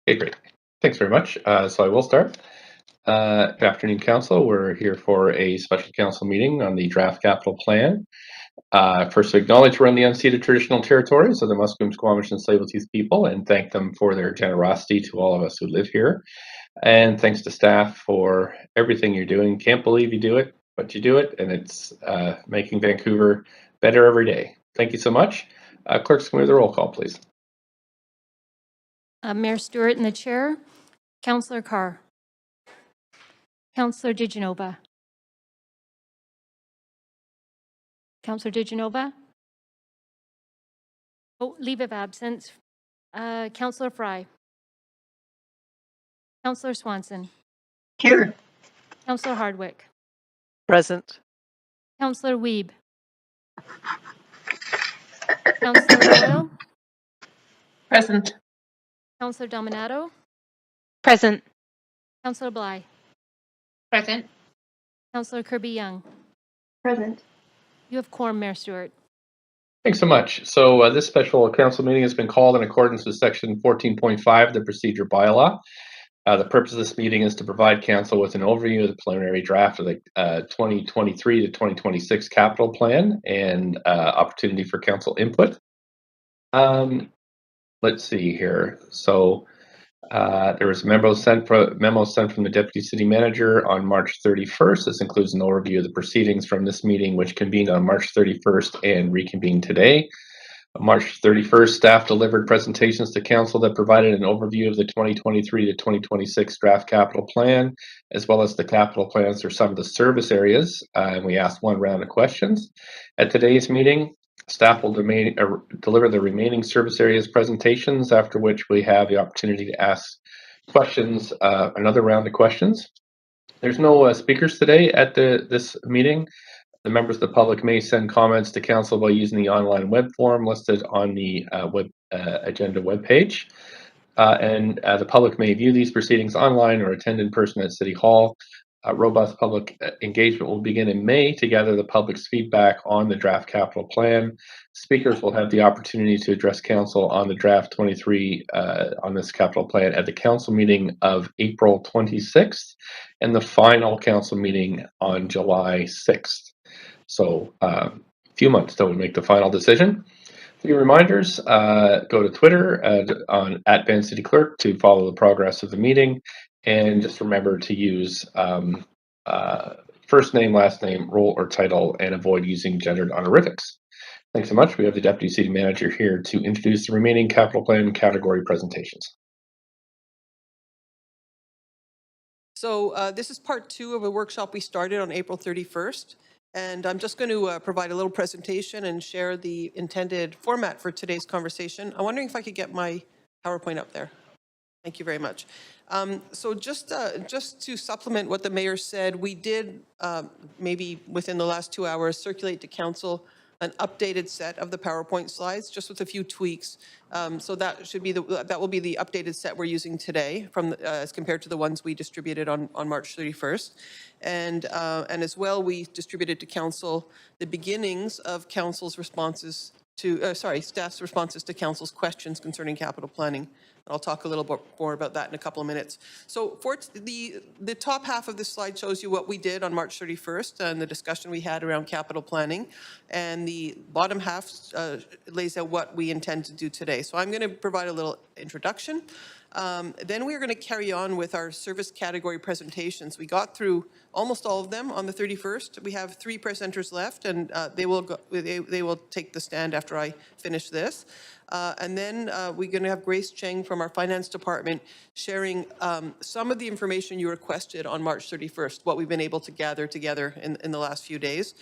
Okay, great. Thanks very much. So I will start. Good afternoon, Council. We're here for a special council meeting on the draft capital plan. First, to acknowledge we're on the unceded traditional territories of the Musqueam, Squamish, and Tsleil-Waututh people, and thank them for their generosity to all of us who live here. And thanks to staff for everything you're doing. Can't believe you do it, but you do it, and it's making Vancouver better every day. Thank you so much. Clerks, can we have the roll call, please? Mayor Stewart in the chair. Councillor Carr. Councillor Digenova. Councillor Digenova. Oh, leave of absence. Councillor Fry. Councillor Swanson. Here. Councillor Hardwick. Present. Councillor Wiebe. Councillor Boyle. Present. Councillor Dominato. Present. Councillor Bly. Present. Councillor Kirby-Young. Present. You have quorum, Mayor Stewart. Thanks so much. So this special council meeting has been called in accordance with section 14.5 of the procedure bylaw. The purpose of this meeting is to provide council with an overview of the preliminary draft of the 2023 to 2026 capital plan and opportunity for council input. Let's see here. So there was a memo sent from the Deputy City Manager on March 31st. This includes an overview of the proceedings from this meeting, which convened on March 31st and reconvened today. On March 31st, staff delivered presentations to Council that provided an overview of the 2023 to 2026 draft capital plan, as well as the capital plans for some of the service areas, and we asked one round of questions. At today's meeting, staff will deliver the remaining service areas presentations, after which we have the opportunity to ask questions, another round of questions. There's no speakers today at this meeting. The members of the public may send comments to council by using the online web form listed on the agenda webpage. The public may view these proceedings online or attend in person at City Hall. Robust public engagement will begin in May to gather the public's feedback on the draft capital plan. Speakers will have the opportunity to address council on the draft 23 on this capital plan at the council meeting of April 26th and the final council meeting on July 6th. So a few months till we make the final decision. A few reminders, go to Twitter on @VanCityClerk to follow the progress of the meeting. And just remember to use first name, last name, role or title, and avoid using gendered honorifics. Thanks so much. We have the Deputy City Manager here to introduce the remaining capital plan category presentations. So this is part 2 of a workshop we started on April 31st. And I'm just going to provide a little presentation and share the intended format for today's conversation. I'm wondering if I could get my PowerPoint up there. Thank you very much. So just to supplement what the mayor said, we did maybe within the last 2 hours circulate to council an updated set of the PowerPoint slides, just with a few tweaks. So that should be that will be the updated set we're using today, from as compared to the ones we distributed on March 31st, and as well we distributed to council the beginnings of council's responses to staff's responses to council's questions concerning capital planning. I'll talk a little bit more about that in a couple of minutes. So for the top half of this slide shows you what we did on March 31st and the discussion we had around capital planning. And the bottom half lays out what we intend to do today. So I'm going to provide a little introduction. Then we're going to carry on with our service category presentations. We got through almost all of them on the 31st. We have 3 presenters left, and they will take the stand after I finish this. And then we're going to have Grace Cheng from our finance department sharing some of the information you requested on March 31st, what we've been able to gather together in the last few days.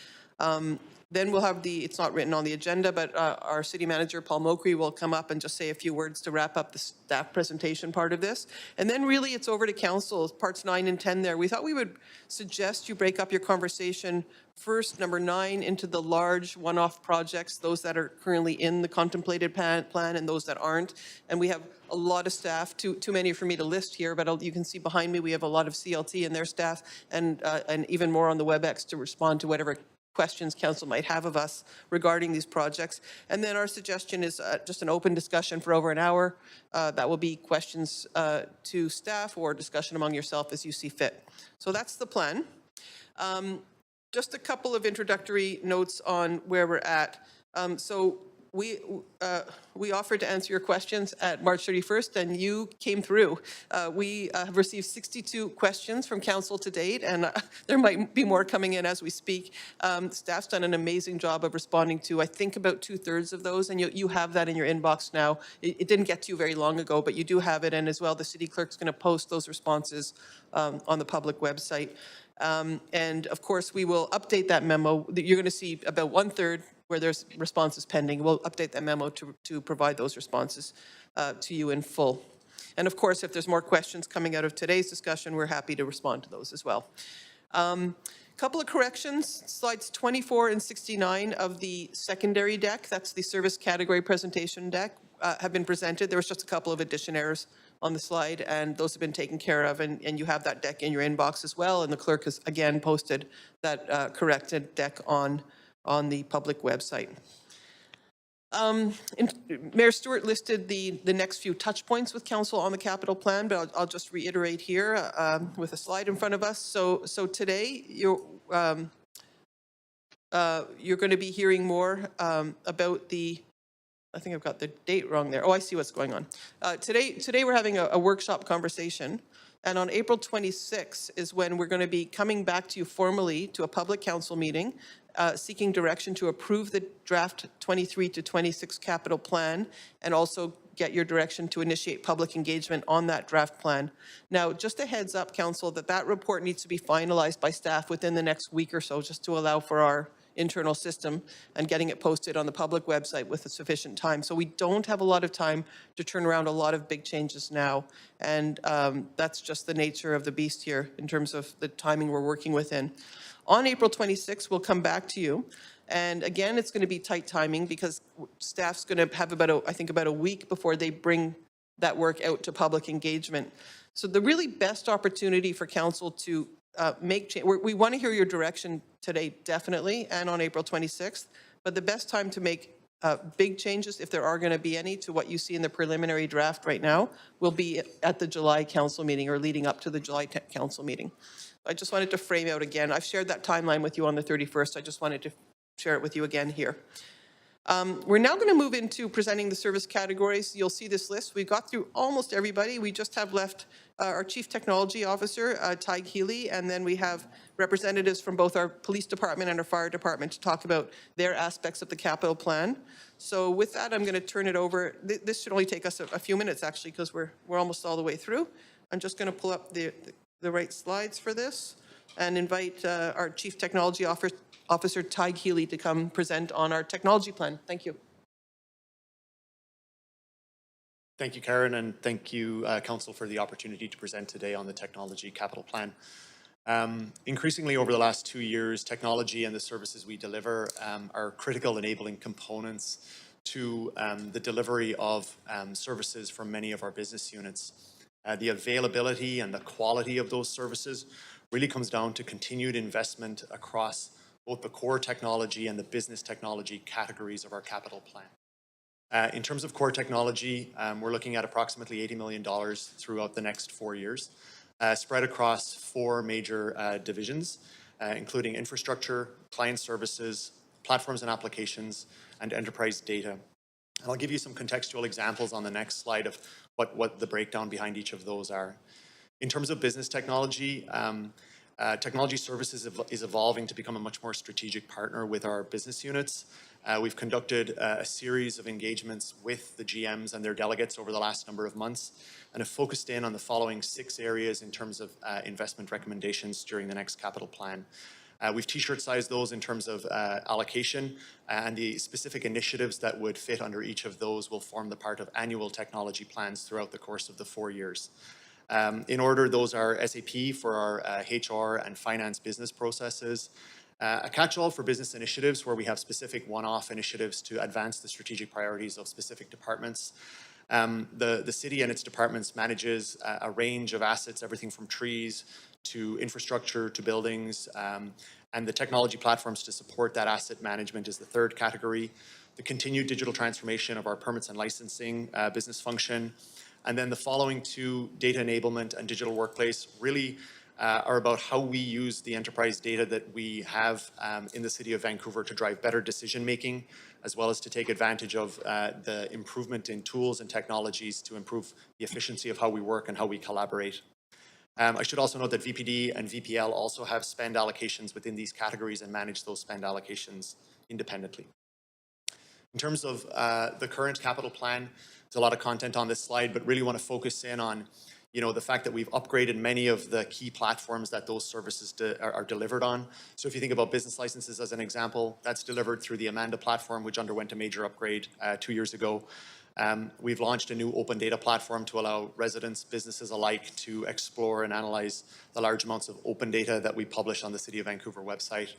Then we'll have it's not written on the agenda, but our city manager, Paul Mokry, will come up and just say a few words to wrap up the staff presentation part of this. And then really it's over to council, parts 9 and 10 there. We thought we would suggest you break up your conversation first, number 9, into the large one-off projects, those that are currently in the contemplated plan and those that aren't. And we have a lot of staff, too many for me to list here, but you can see behind me we have a lot of CLT and their staff, and even more on the WebEx to respond to whatever questions council might have of us regarding these projects. And then our suggestion is just an open discussion for over an hour. That will be questions to staff or discussion among yourself as you see fit. So that's the plan. Just a couple of introductory notes on where we're at. So we offered to answer your questions at March 31st, and you came through. We have received 62 questions from council to date, and there might be more coming in as we speak. Staff's done an amazing job of responding to, I think, about 2/3 of those, and you have that in your inbox now. It didn't get to you very long ago, but you do have it, and as well, the city clerk's going to post those responses on the public website. And of course, we will update that memo. You're going to see about 1/3 where there's responses pending. We'll update that memo to provide those responses to you in full. And of course, if there's more questions coming out of today's discussion, we're happy to respond to those as well. Couple of corrections, slides 24 and 69 of the secondary deck, that's the service category presentation deck, have been presented. There was just a couple of addition errors on the slide, and those have been taken care of, and you have that deck in your inbox as well, and the clerk has again posted that corrected deck on the public website. Mayor Stewart listed the next few touch points with council on the capital plan, but I'll just reiterate here with a slide in front of us. So today you're going to be hearing more about the. I think I've got the date wrong there. Oh, I see what's going on. Today we're having a workshop conversation, and on April 26th is when we're going to be coming back to you formally to a public council meeting, seeking direction to approve the draft 23 to 26 capital plan, and also get your direction to initiate public engagement on that draft plan. Now, just a heads up, council, that report needs to be finalized by staff within the next week or so, just to allow for our internal system and getting it posted on the public website with a sufficient time. So we don't have a lot of time to turn around a lot of big changes now. And that's just the nature of the beast here in terms of the timing we're working within. On April 26th, we'll come back to you. And again, it's going to be tight timing because staff's going to have about a week before they bring that work out to public engagement. So the really best opportunity for council to make change. We want to hear your direction today, definitely, and on April 26th. But the best time to make big changes, if there are going to be any, to what you see in the preliminary draft right now, will be at the July council meeting or leading up to the July council meeting. I just wanted to frame out again. I've shared that timeline with you on the 31st. I just wanted to share it with you again here. We're now going to move into presenting the service categories. You'll see this list. We got through almost everybody. We just have left our Chief Technology Officer, Tig Healy, and then we have representatives from both our police department and our fire department to talk about their aspects of the capital plan. So with that, I'm going to turn it over. This should only take us a few minutes, actually, because we're almost all the way through. I'm just going to pull up the right slides for this and invite our Chief Technology Officer Tig Healy to come present on our technology plan. Thank you. Thank you, Karen, and thank you, Council, for the opportunity to present today on the technology capital plan. Increasingly over the last 2 years, technology and the services we deliver are critical enabling components to the delivery of services from many of our business units. The availability and the quality of those services really comes down to continued investment across both the core technology and the business technology categories of our capital plan. In terms of core technology, we're looking at approximately $80 million throughout the next 4 years, spread across 4 major divisions, including infrastructure, client services, platforms and applications, and enterprise data. And I'll give you some contextual examples on the next slide of what the breakdown behind each of those are. In terms of business technology, technology services is evolving to become a much more strategic partner with our business units. We've conducted a series of engagements with the GMs and their delegates over the last number of months and have focused in on the following 6 areas in terms of investment recommendations during the next capital plan. We've t-shirt sized those in terms of allocation, and the specific initiatives that would fit under each of those will form the part of annual technology plans throughout the course of the 4 years. In order, those are SAP for our HR and finance business processes, a catch-all for business initiatives where we have specific one-off initiatives to advance the strategic priorities of specific departments, The city and its departments manages a range of assets, everything from trees to infrastructure to buildings, and the technology platforms to support that asset management is the third category. The continued digital transformation of our permits and licensing business function. And then the following two, data enablement and digital workplace, really are about how we use the enterprise data that we have in the City of Vancouver to drive better decision making, as well as to take advantage of the improvement in tools and technologies to improve the efficiency of how we work and how we collaborate. I should also note that VPD and VPL also have spend allocations within these categories and manage those spend allocations independently. In terms of the current capital plan, there's a lot of content on this slide, but really want to focus in on the fact that we've upgraded many of the key platforms that those services are delivered on. So if you think about business licenses as an example, that's delivered through the Amanda platform, which underwent a major upgrade 2 years ago. We've launched a new open data platform to allow residents, businesses alike to explore and analyze the large amounts of open data that we publish on the City of Vancouver website.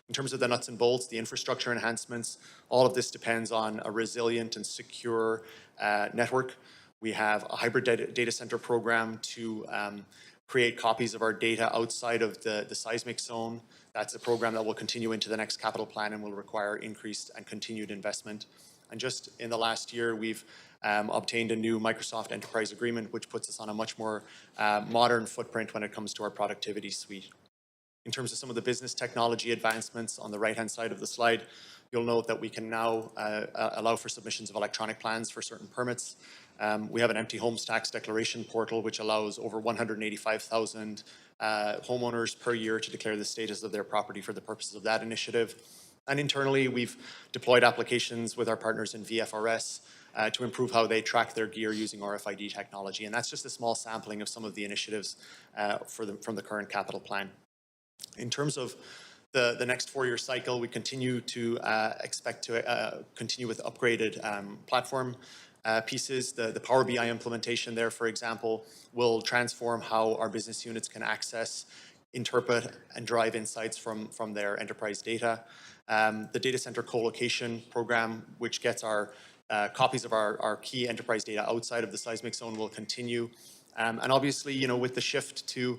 In terms of the nuts and bolts, the infrastructure enhancements, all of this depends on a resilient and secure network. We have a hybrid data center program to create copies of our data outside of the seismic zone. That's a program that will continue into the next capital plan and will require increased and continued investment. And just in the last year, we've obtained a new Microsoft Enterprise Agreement, which puts us on a much more modern footprint when it comes to our productivity suite. In terms of some of the business technology advancements on the right-hand side of the slide, you'll note that we can now allow for submissions of electronic plans for certain permits. We have an empty homes tax declaration portal, which allows over 185,000 homeowners per year to declare the status of their property for the purposes of that initiative. And internally, we've deployed applications with our partners in VFRS to improve how they track their gear using RFID technology. And that's just a small sampling of some of the initiatives from the current capital plan. In terms of the next 4-year cycle, we continue to expect to continue with upgraded platform pieces. The Power BI implementation there, for example, will transform how our business units can access, interpret, and drive insights from their enterprise data. The data center co-location program, which gets our copies of our key enterprise data outside of the seismic zone, will continue. And obviously, with the shift to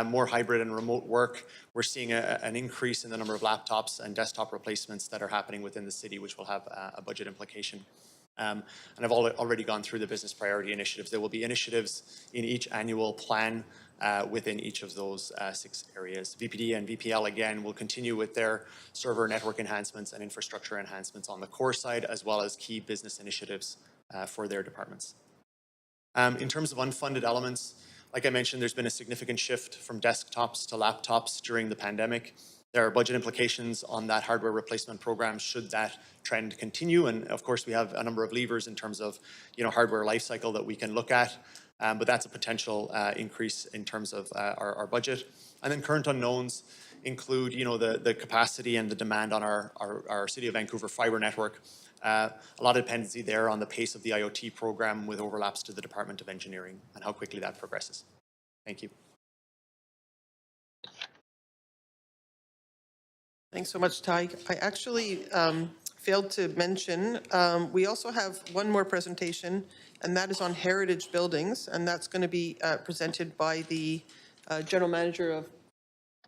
more hybrid and remote work, we're seeing an increase in the number of laptops and desktop replacements that are happening within the city, which will have a budget implication. And I've already gone through the business priority initiatives. There will be initiatives in each annual plan within each of those 6 areas. VPD and VPL, again, will continue with their server network enhancements and infrastructure enhancements on the core side, as well as key business initiatives for their departments. In terms of unfunded elements, like I mentioned, there's been a significant shift from desktops to laptops during the pandemic. There are budget implications on that hardware replacement program should that trend continue. And of course, we have a number of levers in terms of hardware lifecycle that we can look at. But that's a potential increase in terms of our budget. And then current unknowns include the capacity and the demand on our City of Vancouver fiber network. A lot of dependency there on the pace of the IoT program with overlaps to the Department of Engineering and how quickly that progresses. Thank you. Thanks so much, Ty. I actually failed to mention, we also have one more presentation, and that is on heritage buildings, and that's going to be presented by the General Manager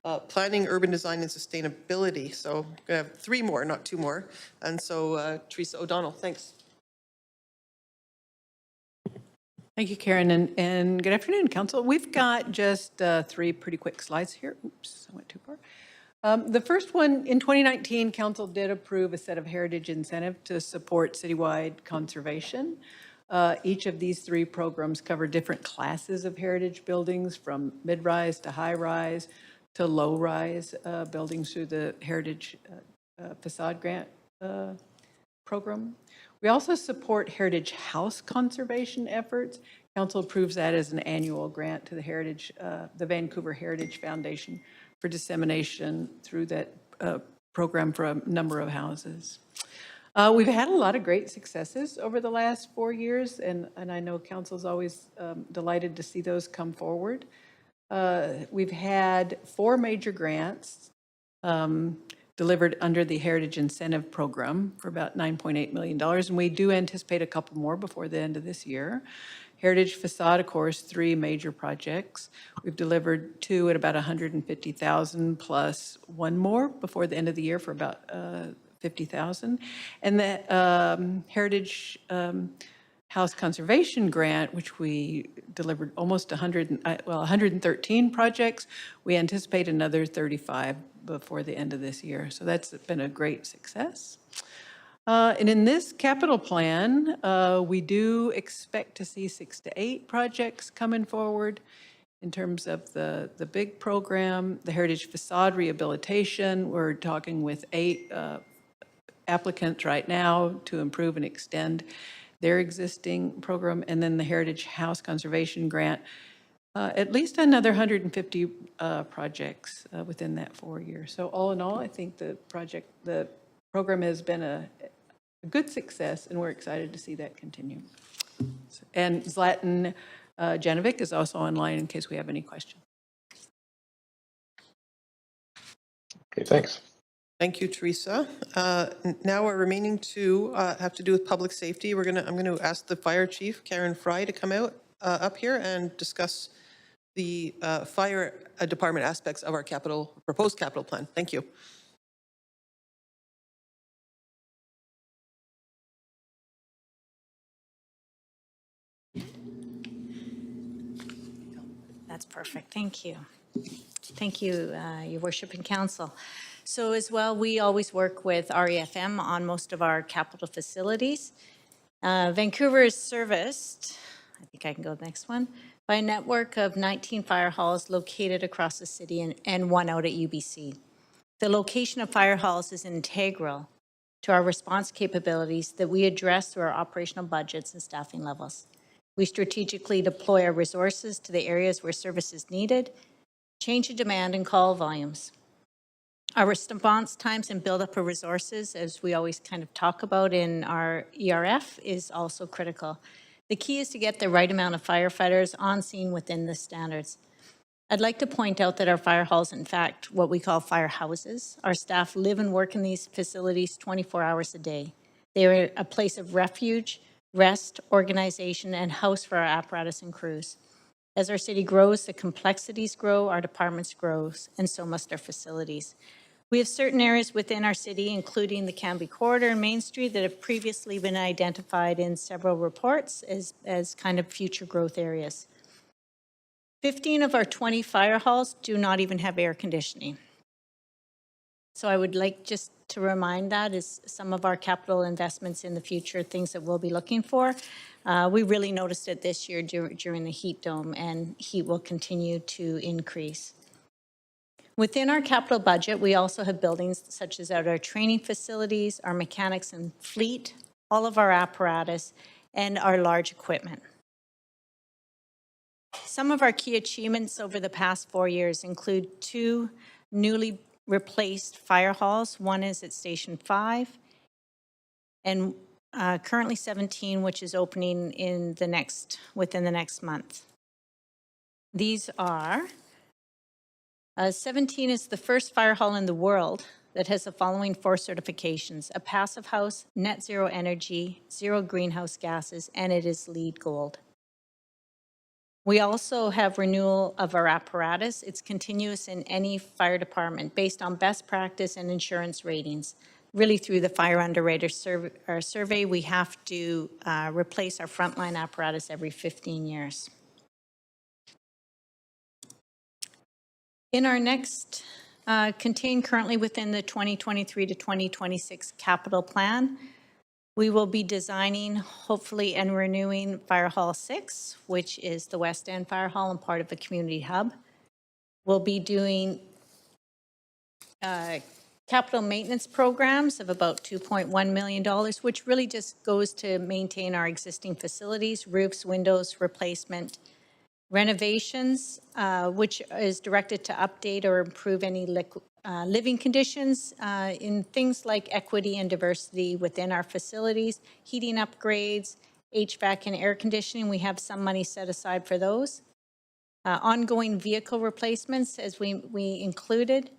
of Planning, Urban Design and Sustainability. So I'm going to have 3 more, not 2 more. And so Teresa O'Donnell, thanks. Thank you, Karen, and good afternoon, Council. We've got just 3 pretty quick slides here. Oops, I went too far. The first one, in 2019, Council did approve a set of heritage incentive to support citywide conservation. Each of these 3 programs cover different classes of heritage buildings, from mid-rise to high-rise to low-rise buildings through the Heritage Facade Grant program. We also support heritage house conservation efforts. Council approves that as an annual grant to the Vancouver Heritage Foundation for dissemination through that program for a number of houses. We've had a lot of great successes over the last 4 years, and I know Council's always delighted to see those come forward. We've had 4 major grants delivered under the Heritage Incentive Program for about $9.8 million, and we do anticipate a couple more before the end of this year. Heritage facade, of course, 3 major projects. We've delivered 2 at about $150,000 plus 1 more before the end of the year for about $50,000. And the Heritage House Conservation Grant, which we delivered almost 113 projects. We anticipate another 35 before the end of this year. So that's been a great success. And in this capital plan, we do expect to see 6 to 8 projects coming forward in terms of the big program. The Heritage Facade Rehabilitation, we're talking with 8 applicants right now to improve and extend their existing program. And then the Heritage House Conservation Grant, at least another 150 projects within that 4 years. So all in all, I think the program has been a good success, and we're excited to see that continue. And Zlatan Janovic is also online in case we have any questions. Okay, thanks. Thank you, Teresa. Now our remaining 2 have to do with public safety. I'm going to ask the fire chief, Karen Fry, to come out up here and discuss the fire department aspects of our proposed capital plan. Thank you. That's perfect. Thank you. Thank you, Your Worship and Council. So as well, we always work with REFM on most of our capital facilities. Vancouver is serviced, I think I can go to the next one, by a network of 19 fire halls located across the city and 1 out at UBC. The location of fire halls is integral to our response capabilities that we address through our operational budgets and staffing levels. We strategically deploy our resources to the areas where service is needed, change in demand and call volumes. Our response times and buildup of resources, as we always kind of talk about in our ERF, is also critical. The key is to get the right amount of firefighters on scene within the standards. I'd like to point out that our fire halls, in fact, what we call firehouses. Our staff live and work in these facilities 24 hours a day. They are a place of refuge, rest, organization, and house for our apparatus and crews. As our city grows, the complexities grow, our departments grow, and so must our facilities. We have certain areas within our city, including the Cambie Corridor and Main Street, that have previously been identified in several reports as kind of future growth areas. 15 of our 20 fire halls do not even have air conditioning. So I would like just to remind that is some of our capital investments in the future, things that we'll be looking for. We really noticed it this year during the heat dome, and heat will continue to increase. Within our capital budget, we also have buildings such as our training facilities, our mechanics and fleet, all of our apparatus, and our large equipment. Some of our key achievements over the past 4 years include 2 newly replaced fire halls. One is at Station 5, and currently 17, which is opening within the next month. These are 17 is the first fire hall in the world that has the following 4 certifications: a passive house, net zero energy, 0 greenhouse gases, and it is LEED Gold. We also have renewal of our apparatus. It's continuous in any fire department based on best practice and insurance ratings. Really through the Fire Underwriter survey, we have to replace our frontline apparatus every 15 years. In our next, contained currently within the 2023 to 2026 capital plan, we will be designing, hopefully, and renewing Fire Hall 6, which is the West End Fire Hall and part of a community hub. We'll be doing capital maintenance programs of about $2.1 million, which really just goes to maintain our existing facilities, roofs, windows, replacement, renovations, which is directed to update or improve any living conditions in things like equity and diversity within our facilities, heating upgrades, HVAC and air conditioning. We have some money set aside for those. Ongoing vehicle replacements, as we included.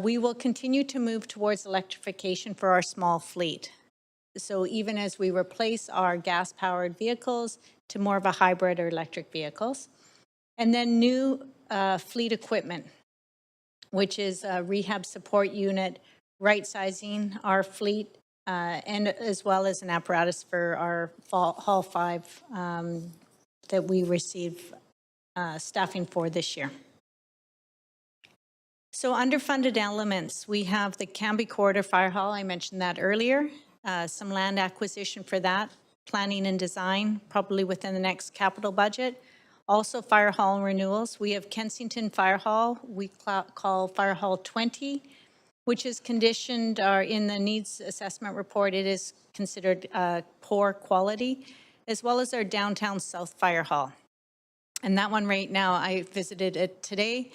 We will continue to move towards electrification for our small fleet. So even as we replace our gas-powered vehicles to more of a hybrid or electric vehicles. And then new fleet equipment, which is a rehab support unit, right-sizing our fleet, and as well as an apparatus for our Hall 5 that we receive staffing for this year. So underfunded elements, we have the Canby Corridor Fire Hall, I mentioned that earlier, some land acquisition for that, planning and design, probably within the next capital budget. Also Fire Hall renewals, we have Kensington Fire Hall, we call Fire Hall 20, which is conditioned in the needs assessment report, it is considered poor quality, as well as our downtown South Fire Hall. And that one right now, I visited it today.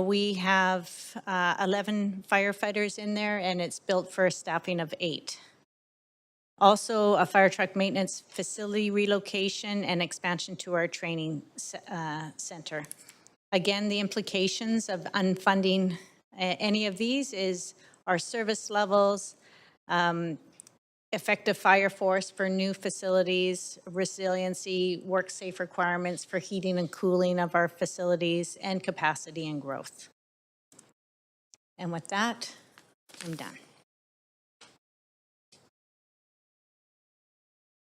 We have 11 firefighters in there, and it's built for a staffing of 8. Also, a fire truck maintenance facility relocation and expansion to our training center. Again, the implications of unfunding any of these is our service levels, effective fire force for new facilities, resiliency, work safe requirements for heating and cooling of our facilities, and capacity and growth. And with that, I'm done.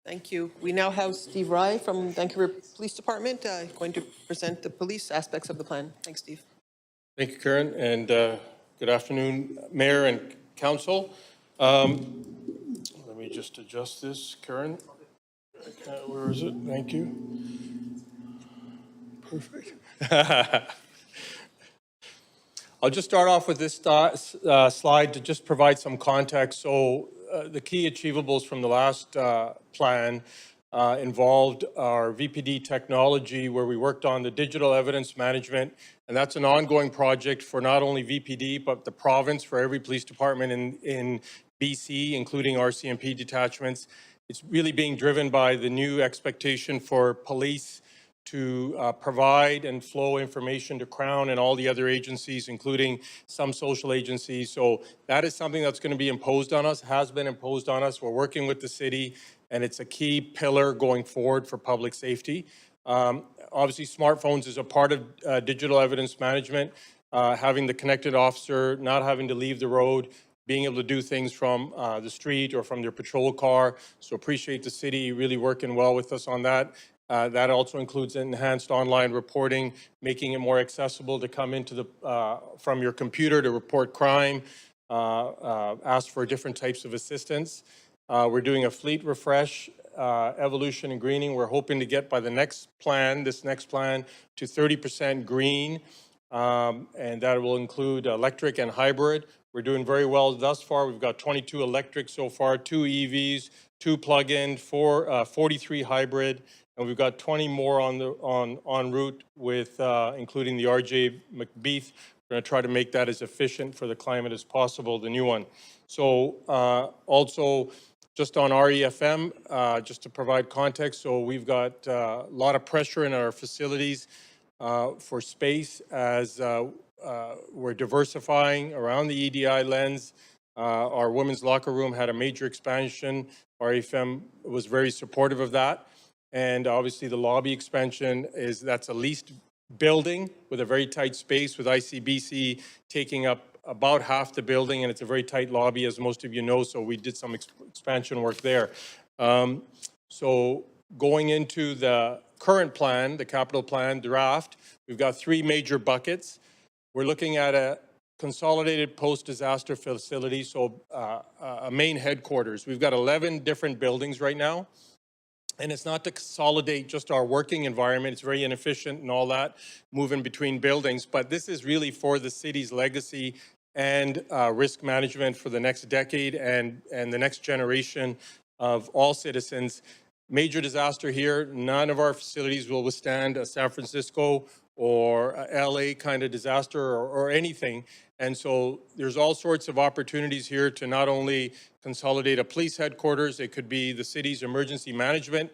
Thank you. We now have Steve Rye from Vancouver Police Department going to present the police aspects of the plan. Thanks, Steve. Thank you, Karen, and good afternoon, Mayor and Council. Let me just adjust this, Karen. Where is it? Thank you. Perfect. I'll just start off with this slide to just provide some context. So the key achievables from the last plan involved our VPD technology, where we worked on the digital evidence management, and that's an ongoing project for not only VPD, but the province, for every police department in BC, including RCMP detachments. It's really being driven by the new expectation for police to provide and flow information to Crown and all the other agencies, including some social agencies. So that is something that's going to be imposed on us, has been imposed on us. We're working with the city, and it's a key pillar going forward for public safety. Obviously, smartphones is a part of digital evidence management, having the connected officer, not having to leave the road, being able to do things from the street or from their patrol car. So appreciate the city really working well with us on that. That also includes enhanced online reporting, making it more accessible to come into the from your computer to report crime, ask for different types of assistance. We're doing a fleet refresh, evolution and greening. We're hoping to get by the next plan, this next plan, to 30% green, and that will include electric and hybrid. We're doing very well thus far. We've got 22 electric so far, 2 EVs, 2 plug-in, 43 hybrid, and we've got 20 more en route with including the RJ McBeath. We're going to try to make that as efficient for the climate as possible, the new one. So also just on REFM, just to provide context, so we've got a lot of pressure in our facilities for space as we're diversifying around the EDI lens. Our women's locker room had a major expansion. REFM was very supportive of that. And obviously the lobby expansion that's a leased building with a very tight space, with ICBC taking up about half the building, and it's a very tight lobby, as most of you know, so we did some expansion work there. So going into the current plan, the capital plan draft, we've got 3 major buckets. We're looking at a consolidated post-disaster facility, so a main headquarters. We've got 11 different buildings right now. And it's not to consolidate just our working environment. It's very inefficient and all that, moving between buildings. But this is really for the city's legacy and risk management for the next decade and the next generation of all citizens. Major disaster here, none of our facilities will withstand a San Francisco or a LA kind of disaster or anything. And so there's all sorts of opportunities here to not only consolidate a police headquarters, it could be the city's emergency management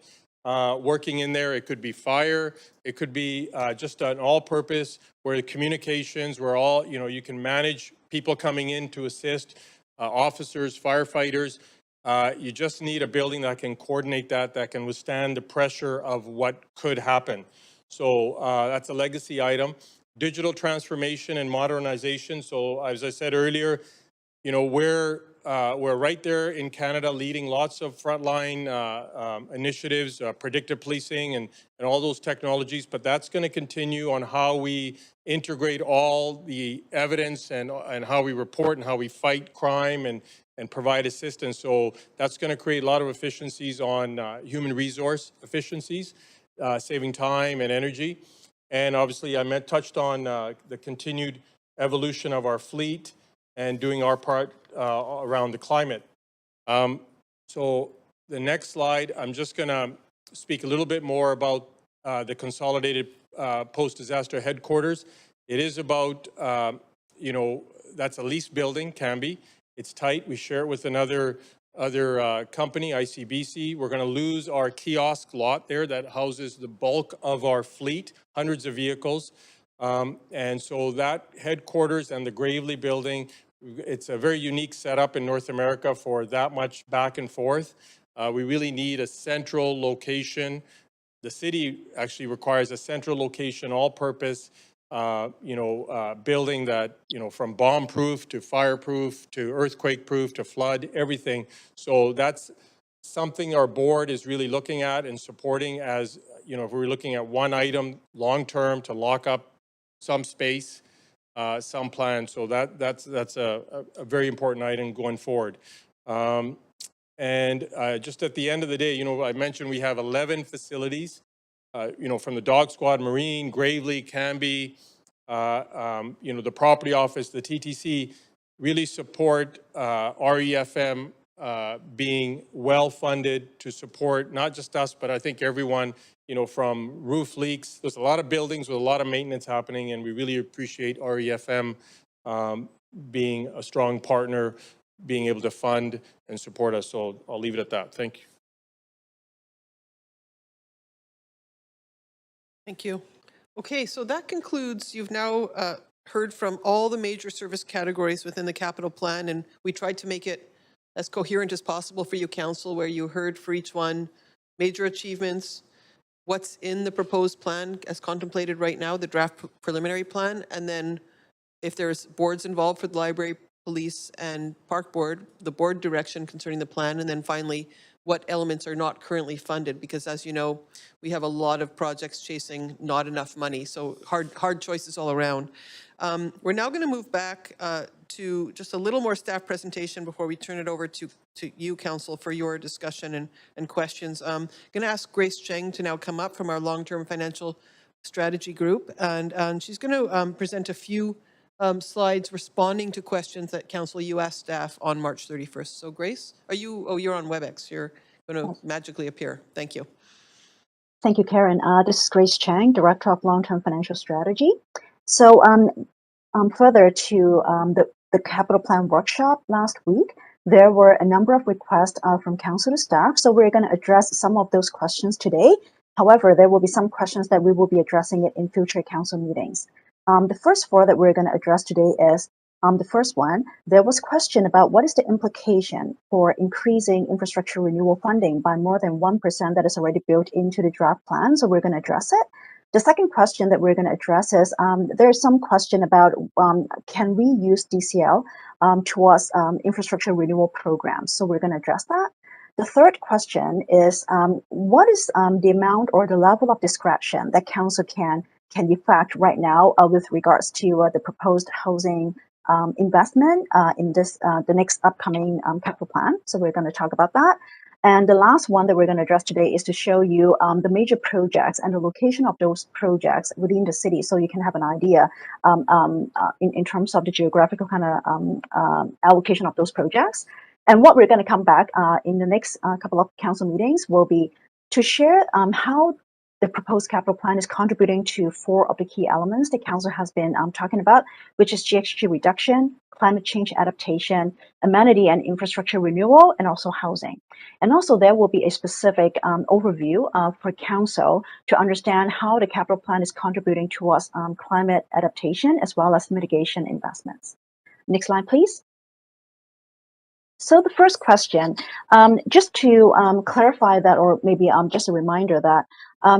working in there. It could be fire. It could be just an all-purpose where the communications, where all, you can manage people coming in to assist, officers, firefighters. You just need a building that can coordinate that can withstand the pressure of what could happen. So that's a legacy item. Digital transformation and modernization. So as I said earlier, we're right there in Canada leading lots of frontline initiatives, predictive policing and all those technologies, but that's going to continue on how we integrate all the evidence and how we report and how we fight crime and provide assistance. So that's going to create a lot of efficiencies on human resource efficiencies, saving time and energy. And obviously I touched on the continued evolution of our fleet and doing our part around the climate. So the next slide, I'm just going to speak a little bit more about the consolidated post-disaster headquarters. It is about, that's a leased building, can be. It's tight. We share it with another company, ICBC. We're going to lose our kiosk lot there that houses the bulk of our fleet, hundreds of vehicles. And so that headquarters and the Gravely building, it's a very unique setup in North America for that much back and forth. We really need a central location. The city actually requires a central location, all-purpose, building that, from bomb-proof to fire-proof to earthquake-proof to flood, everything. So that's something our board is really looking at and supporting as, if we're looking at one item long-term to lock up some space, some plan. So that's a very important item going forward. And just at the end of the day, I mentioned we have 11 facilities, from the Dog Squad, Marine, Gravely, Canby, the property office, the TTC, really support REFM being well-funded to support not just us, but I think everyone, from roof leaks. There's a lot of buildings with a lot of maintenance happening, and we really appreciate REFM being a strong partner, being able to fund and support us. So I'll leave it at that. Thank you. Thank you. Okay, so that concludes, you've now heard from all the major service categories within the capital plan, and we tried to make it as coherent as possible for you, Council, where you heard for each one major achievements, what's in the proposed plan as contemplated right now, the draft preliminary plan, and then if there's boards involved for the library, police, and park board, the board direction concerning the plan, and then finally, what elements are not currently funded, because as you know, we have a lot of projects chasing not enough money, so hard choices all around. We're now going to move back to just a little more staff presentation before we turn it over to you, Council, for your discussion and questions. I'm going to ask Grace Cheng to now come up from our long-term financial strategy group, and she's going to present a few slides responding to questions that Council you asked staff on March 31st. So Grace, you're on WebEx. You're going to magically appear. Thank you. Thank you, Karen. This is Grace Chang, Director of Long-Term Financial Strategy. So further to the capital plan workshop last week, there were a number of requests from council to staff. So we're going to address some of those questions today. However, there will be some questions that we will be addressing it in future council meetings. The first four that we're going to address today is the first one. There was a question about what is the implication for increasing infrastructure renewal funding by more than 1% that is already built into the draft plan. So we're going to address it. The second question that we're going to address is there's some question about can we use DCL towards infrastructure renewal programs? So we're going to address that. The third question is what is the amount or the level of discretion that council can effect right now with regards to the proposed housing investment in the next upcoming capital plan. So we're going to talk about that. And the last one that we're going to address today is to show you the major projects and the location of those projects within the city, so you can have an idea in terms of the geographical kind of allocation of those projects. And what we're going to come back in the next couple of council meetings will be to share how the proposed capital plan is contributing to 4 of the key elements the council has been talking about, which is GHG reduction, climate change adaptation, amenity and infrastructure renewal, and also housing. And also there will be a specific overview for council to understand how the capital plan is contributing towards climate adaptation as well as mitigation investments. Next slide, please. So the first question, just to clarify that, or maybe just a reminder that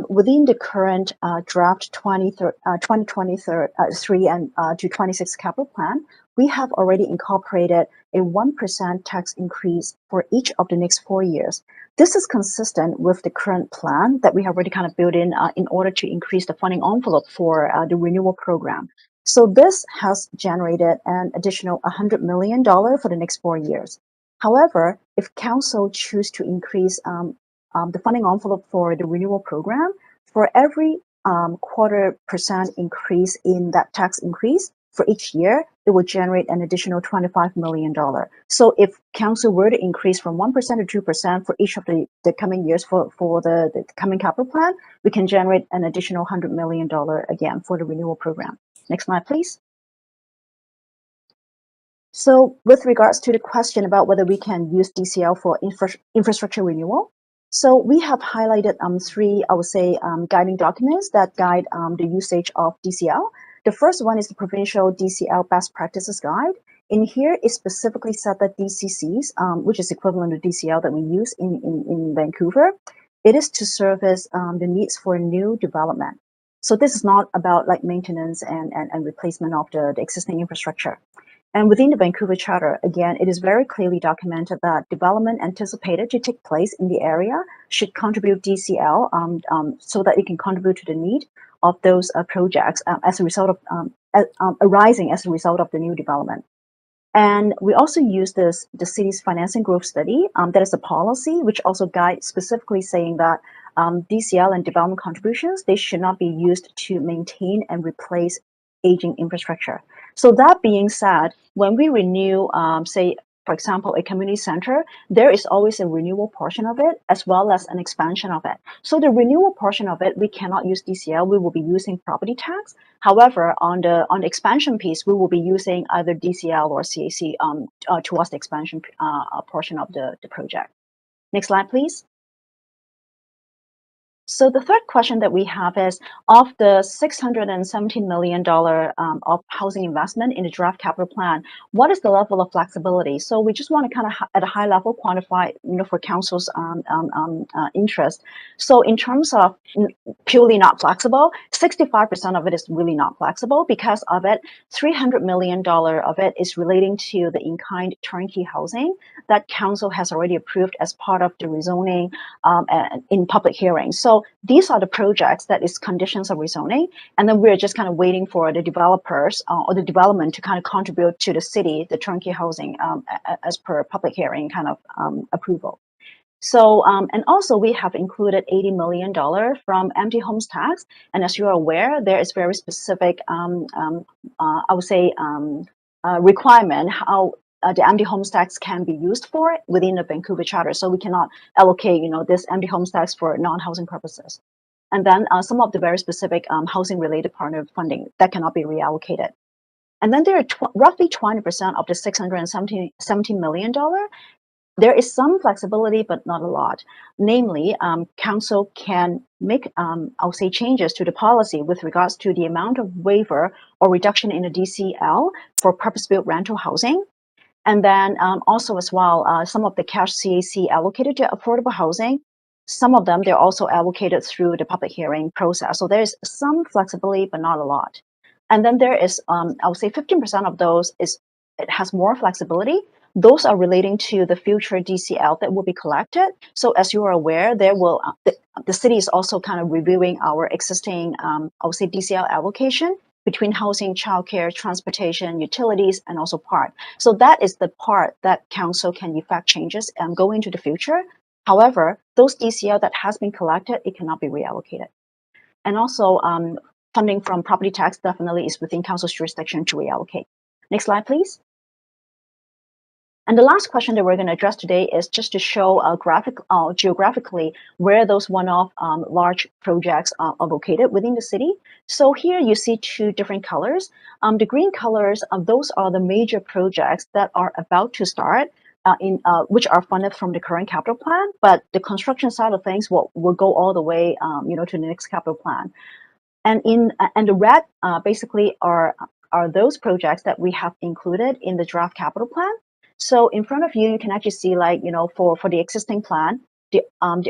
within the current draft 2023 and to 26 capital plan, we have already incorporated a 1% tax increase for each of the next 4 years. This is consistent with the current plan that we have already kind of built in order to increase the funding envelope for the renewal program. So this has generated an additional $100 million for the next 4 years. However, if council choose to increase the funding envelope for the renewal program, for every 0.25% increase in that tax increase for each year, it will generate an additional $25 million. So if council were to increase from 1% to 2% for each of the coming years for the coming capital plan, we can generate an additional $100 million again for the renewal program. Next slide, please. So with regards to the question about whether we can use DCL for infrastructure renewal, so we have highlighted 3, I would say, guiding documents that guide the usage of DCL. The first one is the Provincial DCL Best Practices Guide. In here, it specifically said that DCCs, which is equivalent to DCL that we use in Vancouver, it is to service the needs for new development. So this is not about like maintenance and replacement of the existing infrastructure. And within the Vancouver Charter, again, it is very clearly documented that development anticipated to take place in the area should contribute DCL so that it can contribute to the need of those projects as a result of arising as a result of the new development. And we also use the city's financing growth study that is a policy which also guides specifically saying that DCL and development contributions, they should not be used to maintain and replace aging infrastructure. So that being said, when we renew, say, for example, a community center, there is always a renewal portion of it as well as an expansion of it. So the renewal portion of it, we cannot use DCL. We will be using property tax. However, on the expansion piece, we will be using either DCL or CAC towards the expansion portion of the project. Next slide, please. So the third question that we have is, of the $617 million of housing investment in the draft capital plan, what is the level of flexibility? So we just want to kind of at a high level quantify, for council's interest. So in terms of purely not flexible, 65% of it is really not flexible. Because of it, $300 million of it is relating to the in-kind turnkey housing that council has already approved as part of the rezoning in public hearings. So these are the projects that is conditions of rezoning, and then we're just kind of waiting for the developers or the development to kind of contribute to the city, the turnkey housing as per public hearing kind of approval. So, and also we have included $80 million from empty homes tax. And as you're aware, there is very specific, I would say, requirement how the empty homes tax can be used for within the Vancouver Charter. So we cannot allocate, this empty homes tax for non-housing purposes. And then some of the very specific housing-related partner funding that cannot be reallocated. And then there are roughly 20% of the $617 million. There is some flexibility, but not a lot. Namely, council can make, I'll say, changes to the policy with regards to the amount of waiver or reduction in the DCL for purpose-built rental housing. And then also as well, some of the cash CAC allocated to affordable housing, some of them, they're also allocated through the public hearing process. So there's some flexibility, but not a lot. And then there is, I would say 15% of those it has more flexibility. Those are relating to the future DCL that will be collected. So as you are aware, there will the city is also kind of reviewing our existing, I would say, DCL allocation between housing, childcare, transportation, utilities, and also park. So that is the part that council can effect changes and go into the future. However, those DCL that has been collected, it cannot be reallocated. And also funding from property tax definitely is within council's jurisdiction to reallocate. Next slide, please. And the last question that we're going to address today is just to show geographically where those one-off large projects are located within the city. So here you see two different colors. The green colors, those are the major projects that are about to start, which are funded from the current capital plan, but the construction side of things will go all the way to the next capital plan. And the red basically are those projects that we have included in the draft capital plan. So in front of you, you can actually see, like, for the existing plan, the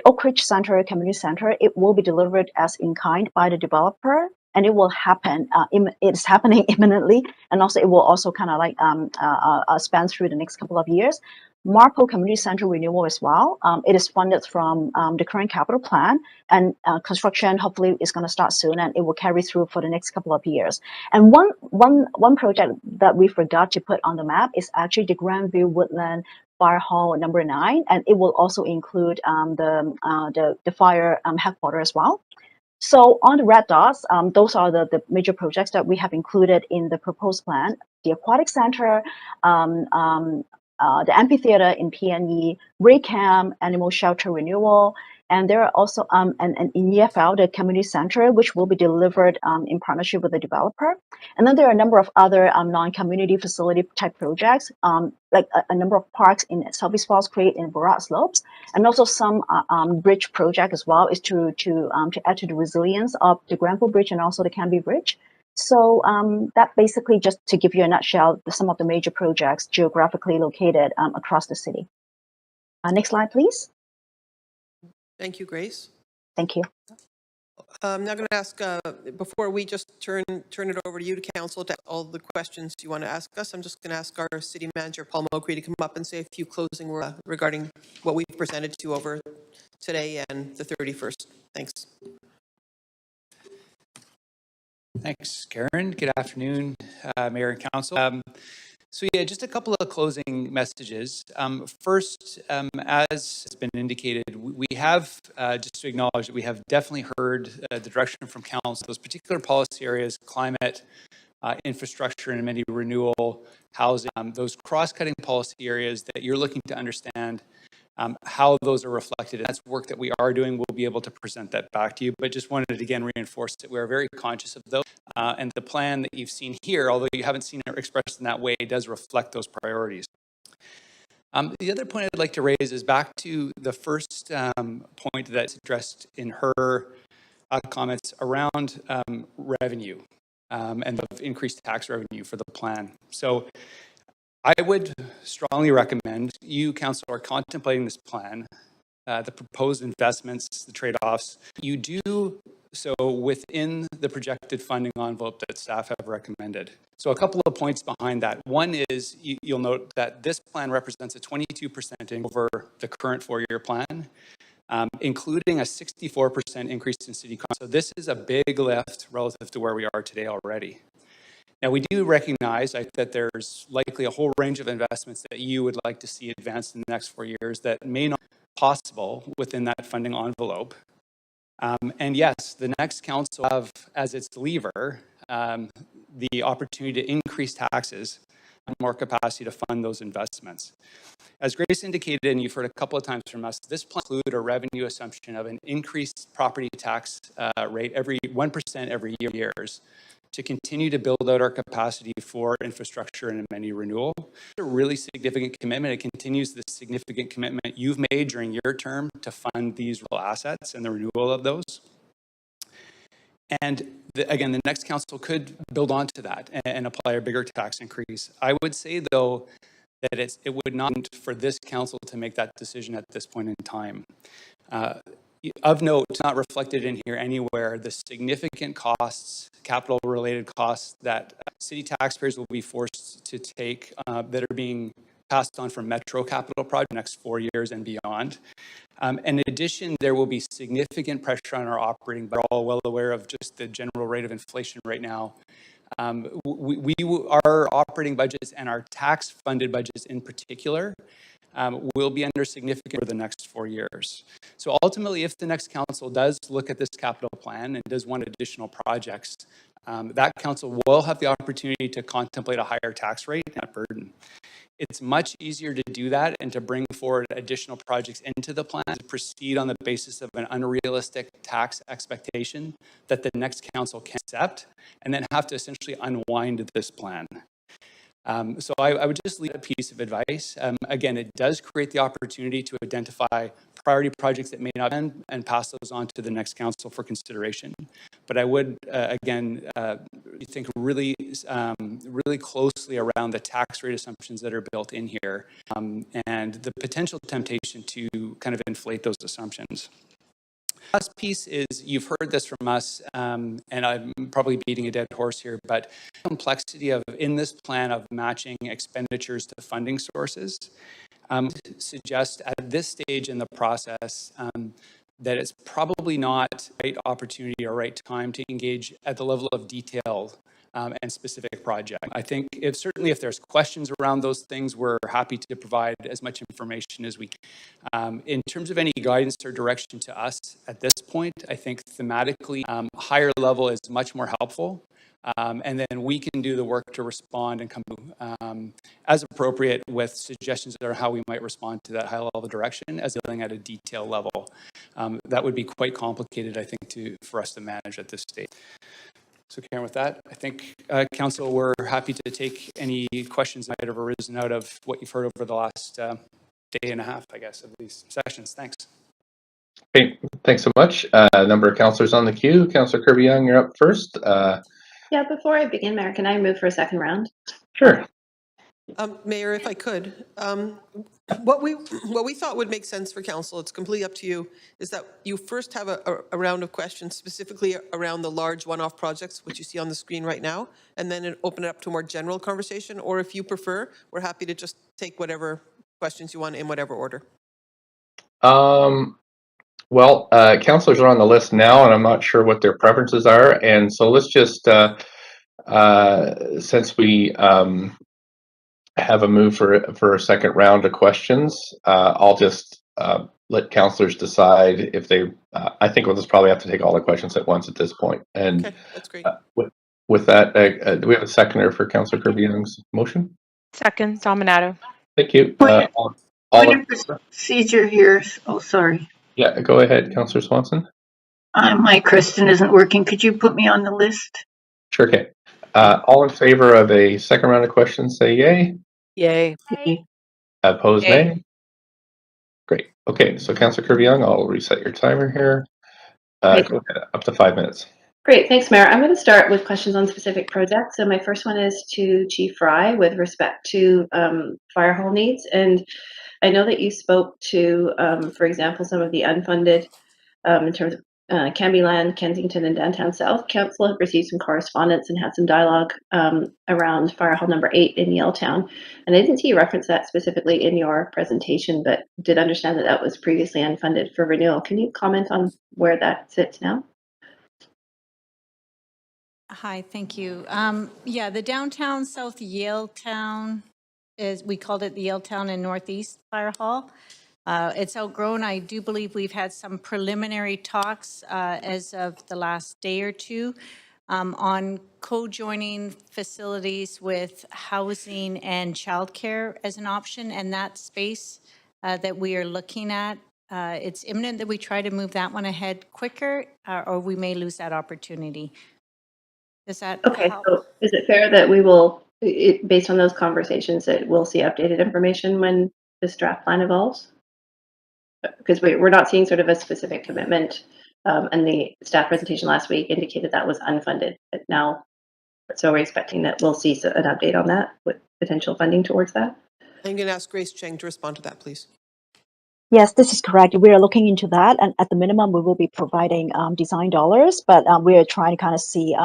Oak Ridge Center Community Center, it will be delivered as in kind by the developer, and it will happen. It's happening imminently, and also it will also kind of like span through the next couple of years. Marple Community Center renewal as well. It is funded from the current capital plan, and construction hopefully is going to start soon, and it will carry through for the next couple of years. And one project that we forgot to put on the map is actually the Grandview Woodland Fire Hall number 9, and it will also include the fire headquarters as well. So on the red dots, those are the major projects that we have included in the proposed plan: the Aquatic Center, the amphitheater in PNE, Raycam Animal Shelter renewal, and there are also and in EFL, the community center, which will be delivered in partnership with the developer. And then there are a number of other non-community facility type projects, like a number of parks in Southeast Falls Creek and Burrard Slopes, and also some bridge project as well, is to add to the resilience of the Granville Bridge and also the Canby Bridge. So that basically, just to give you a nutshell, some of the major projects geographically located across the city. Next slide, please. Thank you, Grace. Thank you. I'm now going to ask, before we just turn it over to you to council to all the questions you want to ask us, I'm just going to ask our city manager, Paul Mokry, to come up and say a few closing words regarding what we've presented to you over today and the 31st. Thanks. Thanks, Karen. Good afternoon, Mayor and Council. So yeah, just a couple of closing messages. First, as has been indicated, we have, just to acknowledge that we have definitely heard the direction from Council, those particular policy areas, climate, infrastructure and amenity renewal, housing, those cross-cutting policy areas that you're looking to understand how those are reflected. And that's work that we are doing. We'll be able to present that back to you, but just wanted to again reinforce that we're very conscious of those. And the plan that you've seen here, although you haven't seen it expressed in that way, does reflect those priorities. The other point I'd like to raise is back to the first point that's addressed in her comments around revenue and the increased tax revenue for the plan. So I would strongly recommend you, Council, are contemplating this plan, the proposed investments, the trade-offs. You do so within the projected funding envelope that staff have recommended. So a couple of points behind that. One is you'll note that this plan represents a 22% over the current four-year plan, including a 64% increase in city costs. So this is a big lift relative to where we are today already. Now, we do recognize that there's likely a whole range of investments that you would like to see advanced in the next 4 years that may not be possible within that funding envelope. And yes, the next council have as its lever the opportunity to increase taxes and more capacity to fund those investments. As Grace indicated, and you've heard a couple of times from us, this plan includes a revenue assumption of an increased property tax rate every 1% every years to continue to build out our capacity for infrastructure and amenity renewal. It's a really significant commitment. It continues the significant commitment you've made during your term to fund these real assets and the renewal of those. And again, the next council could build onto that and apply a bigger tax increase. I would say, though, that it would not be for this council to make that decision at this point in time. Of note, not reflected in here anywhere, the significant costs, capital-related costs that city taxpayers will be forced to take that are being passed on from Metro capital projects the next 4 years and beyond. In addition, there will be significant pressure on our operating, but we're all well aware of just the general rate of inflation right now. Our operating budgets and our tax-funded budgets in particular will be under significant for the next 4 years. So ultimately, if the next council does look at this capital plan and does want additional projects, that council will have the opportunity to contemplate a higher tax rate and burden. It's much easier to do that and to bring forward additional projects into the plan, to proceed on the basis of an unrealistic tax expectation that the next council can accept, and then have to essentially unwind this plan. So I would just leave a piece of advice. Again, it does create the opportunity to identify priority projects that may not be and pass those on to the next council for consideration. But I would, again, think really, really closely around the tax rate assumptions that are built in here and the potential temptation to kind of inflate those assumptions. Last piece is, you've heard this from us, and I'm probably beating a dead horse here, but complexity of, in this plan, of matching expenditures to funding sources suggest at this stage in the process that it's probably not the right opportunity or right time to engage at the level of detail and specific project. I think certainly if there's questions around those things, we're happy to provide as much information as we can. In terms of any guidance or direction to us at this point, I think thematically higher level is much more helpful. And then we can do the work to respond and come as appropriate with suggestions on how we might respond to that high level direction as dealing at a detail level. That would be quite complicated, I think, for us to manage at this stage. So Karen, with that, I think, Council, we're happy to take any questions that might have arisen out of what you've heard over the last day and a half, I guess, of these sessions. Thanks. Great, thanks so much. A number of councillors on the queue. Councillor Kirby-Young, you're up first. Yeah, before I begin, Mayor, can I move for a second round? Sure. Mayor, if I could, what we thought would make sense for council, it's completely up to you, is that you first have a round of questions specifically around the large one-off projects, which you see on the screen right now, and then open it up to a more general conversation. Or if you prefer, we're happy to just take whatever questions you want in whatever order. Well, councillors are on the list now, and I'm not sure what their preferences are. And so let's just, since we have a move for a second round of questions, I'll just let councillors decide if they. I think we'll just probably have to take all the questions at once at this point. And okay, that's great. With that, do we have a seconder for Councillor Kirby-Young's motion? Second, Dominato. Thank you. Point of procedure here. Oh, sorry. Yeah, go ahead, Councillor Swanson. My Kristen isn't working. Could you put me on the list? Sure can. All in favor of a second round of questions, say yay. Yay. Opposed, Yay. nay. Great. Okay, so Councillor Kirby-Young, I'll reset your timer here. Go ahead, up to 5 minutes. Great, thanks, Mayor. I'm going to start with questions on specific projects. So my first one is to Chief Fry with respect to fire hall needs. And I know that you spoke to, for example, some of the unfunded in terms of Canbyland, Kensington, and Downtown South. Council have received some correspondence and had some dialogue around Fire Hall number 8 in Yaletown. And I didn't see you reference that specifically in your presentation, but did understand that that was previously unfunded for renewal. Can you comment on where that sits now? Hi, thank you. Yeah, the Downtown South Yaletown we called it the Yaletown and Northeast Fire Hall. It's outgrown. I do believe we've had some preliminary talks as of the last day or two on co-joining facilities with housing and childcare as an option, and that space that we are looking at, it's imminent that we try to move that one ahead quicker, or we may lose that opportunity. Does that okay, help? so is it fair that we will, based on those conversations, that we'll see updated information when this draft plan evolves? Because we're not seeing sort of a specific commitment, and the staff presentation last week indicated that was unfunded. But now, so we're expecting that we'll see an update on that with potential funding towards that. I'm going to ask Grace Cheng to respond to that, please. Yes, this is correct. We are looking into that, and at the minimum, we will be providing design dollars, but we are trying to kind of see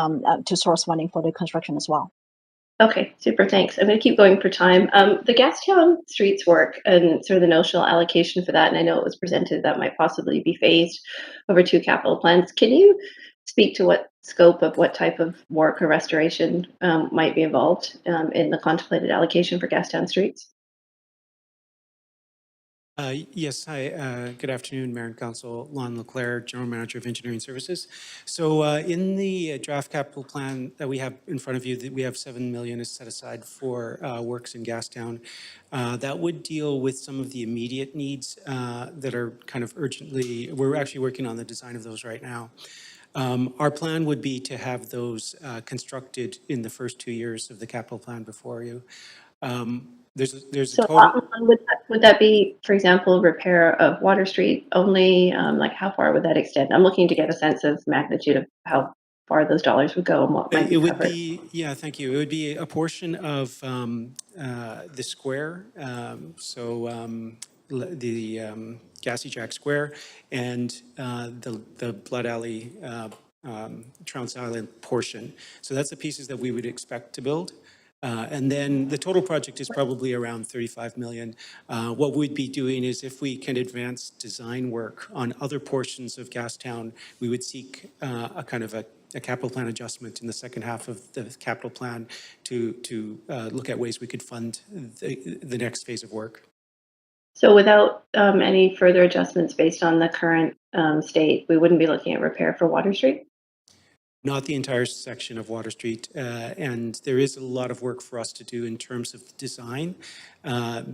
to source funding for the construction as well. Okay, super, thanks. I'm going to keep going for time. The Gastown Streets work and sort of the notional allocation for that, and I know it was presented that might possibly be phased over 2 capital plans. Can you speak to what scope of what type of work or restoration might be involved in the contemplated allocation for Gastown Streets? Yes, hi, good afternoon, Mayor and Council. Lon Leclerc, General Manager of Engineering Services. So in the draft capital plan that we have in front of you, we have $7 million is set aside for works in Gastown. That would deal with some of the immediate needs that are kind of urgently, we're actually working on the design of those right now. Our plan would be to have those constructed in the first 2 years of the capital plan before you. There's a So total. would that be, for example, repair of Water Street only? Like how far would that extend? I'm looking to get a sense of magnitude of how far those dollars would go and what might be It would covered. be, yeah, thank you. It would be a portion of the square, the Gassy Jack Square and the Blood Alley Trounce Island portion. So that's the pieces that we would expect to build. And then the total project is probably around 35 million. What we'd be doing is if we can advance design work on other portions of Gastown, we would seek a kind of a capital plan adjustment in the second half of the capital plan to look at ways we could fund the next phase of work. So without any further adjustments based on the current state, we wouldn't be looking at repair for Water Street? Not the entire section of Water Street. And there is a lot of work for us to do in terms of design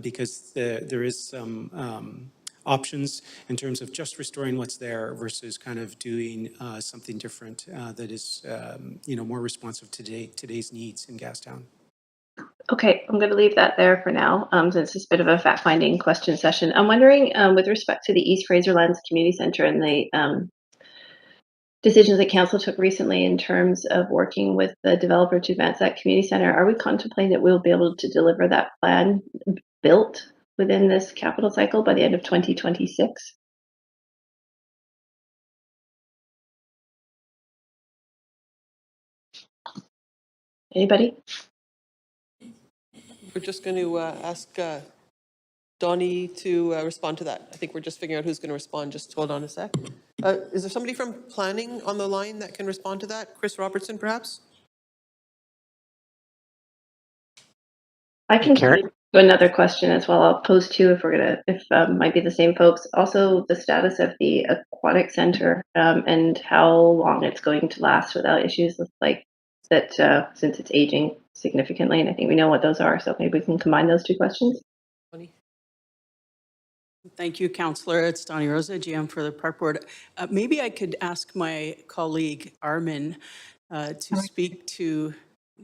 because there is some options in terms of just restoring what's there versus kind of doing something different that is more responsive to today's needs in Gastown. Okay, I'm going to leave that there for now, since it's a bit of a fact-finding question session. I'm wondering, with respect to the East Fraserlands Community Center and the decisions that council took recently in terms of working with the developer to advance that community center, are we contemplating that we'll be able to deliver that plan built within this capital cycle by the end of 2026? Anybody? We're just going to ask Donnie to respond to that. I think we're just figuring out who's going to respond. Just hold on a sec. Is there somebody from planning on the line that can respond to that? Chris Robertson, perhaps? I can do another question as well. I'll pose two if might be the same folks. Also, the status of the aquatic center and how long it's going to last without issues like that, since it's aging significantly, and I think we know what those are. So maybe we can combine those two questions. Donnie? Thank you, Councillor. It's Donnie Rosa, GM for the Park Board. Maybe I could ask my colleague Armin to speak to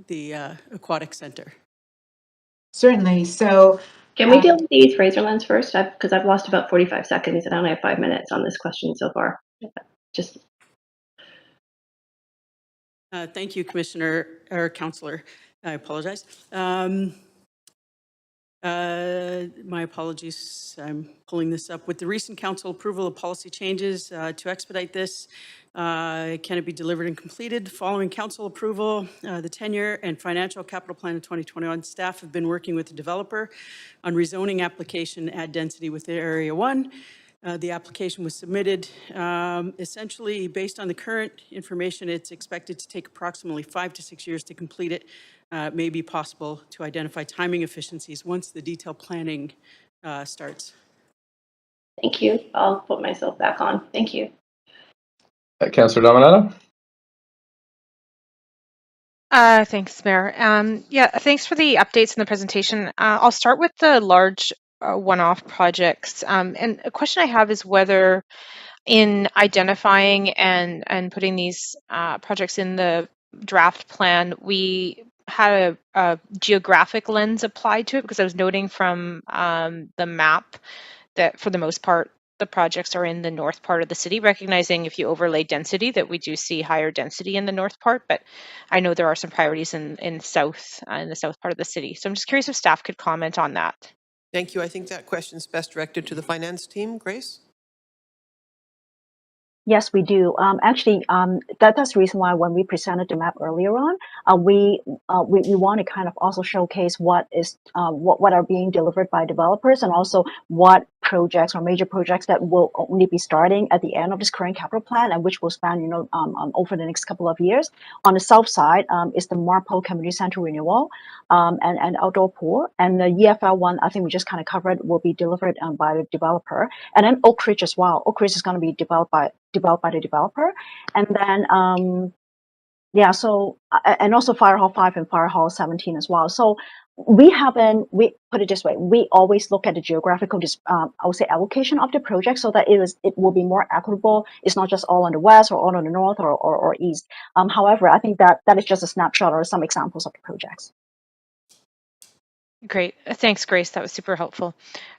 the aquatic center. Certainly. So can we deal with the East Fraserlands first? Because I've lost about 45 seconds and I only have 5 minutes on this question so far. Just. Thank you, Commissioner or Councillor. I apologize. My apologies, I'm pulling this up. With the recent council approval of policy changes to expedite this, can it be delivered and completed? Following council approval, the 10-year and financial capital plan of 2021, staff have been working with the developer on rezoning application add density with Area 1. The application was submitted. Essentially, based on the current information, it's expected to take approximately 5 to 6 years to complete it. It may be possible to identify timing efficiencies once the detailed planning starts. Thank you. I'll put myself back on. Thank you. Councillor Dominato? Thanks, Mayor. Yeah, thanks for the updates and the presentation. I'll start with the large one-off projects. And a question I have is whether in identifying and putting these projects in the draft plan, we had a geographic lens applied to it, because I was noting from the map that for the most part, the projects are in the north part of the city, recognizing if you overlay density that we do see higher density in the north part, but I know there are some priorities in the south part of the city. So I'm just curious if staff could comment on that. Thank you. I think that question is best directed to the finance team. Grace? Yes, we do. Actually, that's the reason why when we presented the map earlier on, we want to kind of also showcase what are being delivered by developers and also what projects or major projects that will only be starting at the end of this current capital plan and which will span, over the next couple of years. On the south side is the Marple Community Center renewal and outdoor pool. And the EFL one, I think we just kind of covered, will be delivered by the developer. And then Oak Ridge as well. Oak Ridge is going to be developed by the developer. And then yeah, so and also Fire Hall 5 and Fire Hall 17 as well. So we put it this way, we always look at the geographical, I would say, allocation of the project so that it will be more equitable. It's not just all on the west or all on the north or east. However, I think that is just a snapshot or some examples of the projects. Great. Thanks, Grace. That was super helpful.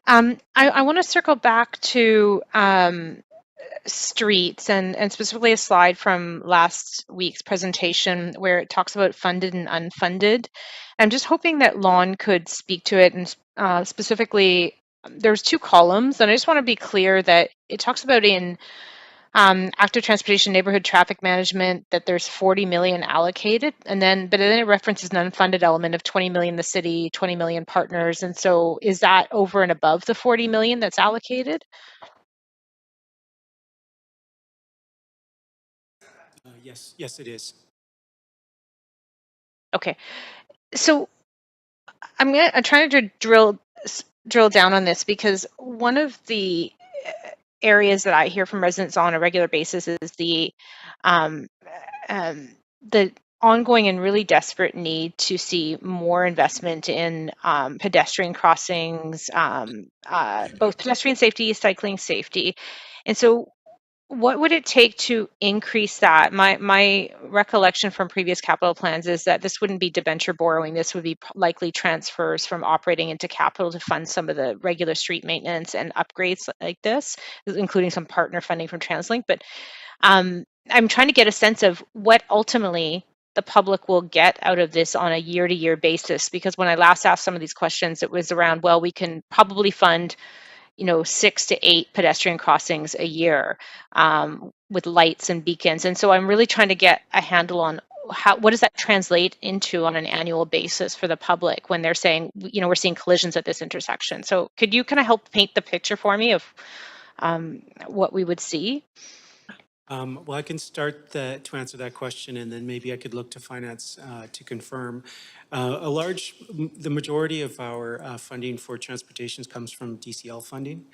I want to circle back to streets and specifically a slide from last week's presentation where it talks about funded and unfunded. I'm just hoping that Lon could speak to it, and specifically there's two columns, and I just want to be clear that it talks about in active transportation neighborhood traffic management that there's 40 million allocated, but then it references an unfunded element of 20 million the city, 20 million partners. And so is that over and above the 40 million that's allocated? Yes, it is. Okay, so I'm trying to drill down on this because one of the areas that I hear from residents on a regular basis is the ongoing and really desperate need to see more investment in pedestrian crossings, both pedestrian safety, cycling safety. And so what would it take to increase that? My recollection from previous capital plans is that this wouldn't be debenture borrowing. This would be likely transfers from operating into capital to fund some of the regular street maintenance and upgrades like this, including some partner funding from TransLink. But I'm trying to get a sense of what ultimately the public will get out of this on a year-to-year basis. Because when I last asked some of these questions, it was around, well, we can probably fund 6 to 8 pedestrian crossings a year with lights and beacons. And so I'm really trying to get a handle on what does that translate into on an annual basis for the public when they're saying, we're seeing collisions at this intersection. So could you kind of help paint the picture for me of what we would see? Well, I can start to answer that question, and then maybe I could look to finance to confirm. The majority of our funding for transportations comes from DCL funding.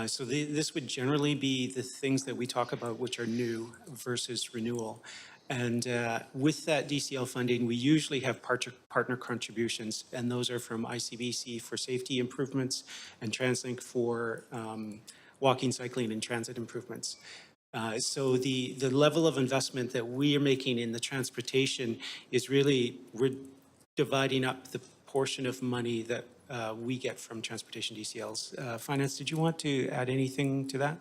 So this would generally be the things that we talk about, which are new versus renewal. And with that DCL funding, we usually have partner contributions, and those are from ICBC for safety improvements and TransLink for walking, cycling, and transit improvements. So the level of investment that we are making in the transportation is really, we're dividing up the portion of money that we get from transportation DCLs. Finance, did you want to add anything to that?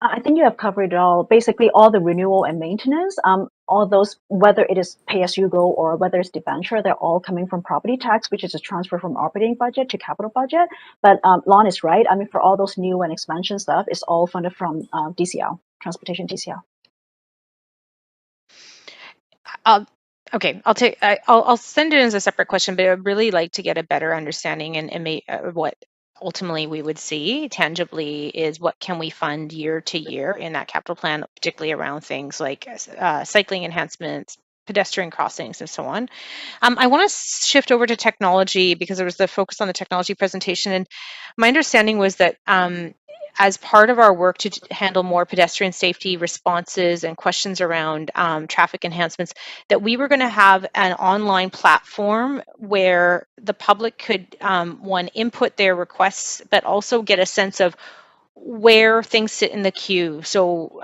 I think you have covered it all. Basically, all the renewal and maintenance, all those, whether it is pay-as-you-go or whether it's debenture, they're all coming from property tax, which is a transfer from operating budget to capital budget. But Lon is right. I mean, for all those new and expansion stuff, it's all funded from DCL, transportation DCL. Okay, I'll send it as a separate question, but I'd really like to get a better understanding and what ultimately we would see tangibly is what can we fund year to year in that capital plan, particularly around things like cycling enhancements, pedestrian crossings, and so on. I want to shift over to technology because there was the focus on the technology presentation, and my understanding was that as part of our work to handle more pedestrian safety responses and questions around traffic enhancements, that we were going to have an online platform where the public could, one, input their requests, but also get a sense of where things sit in the queue. So,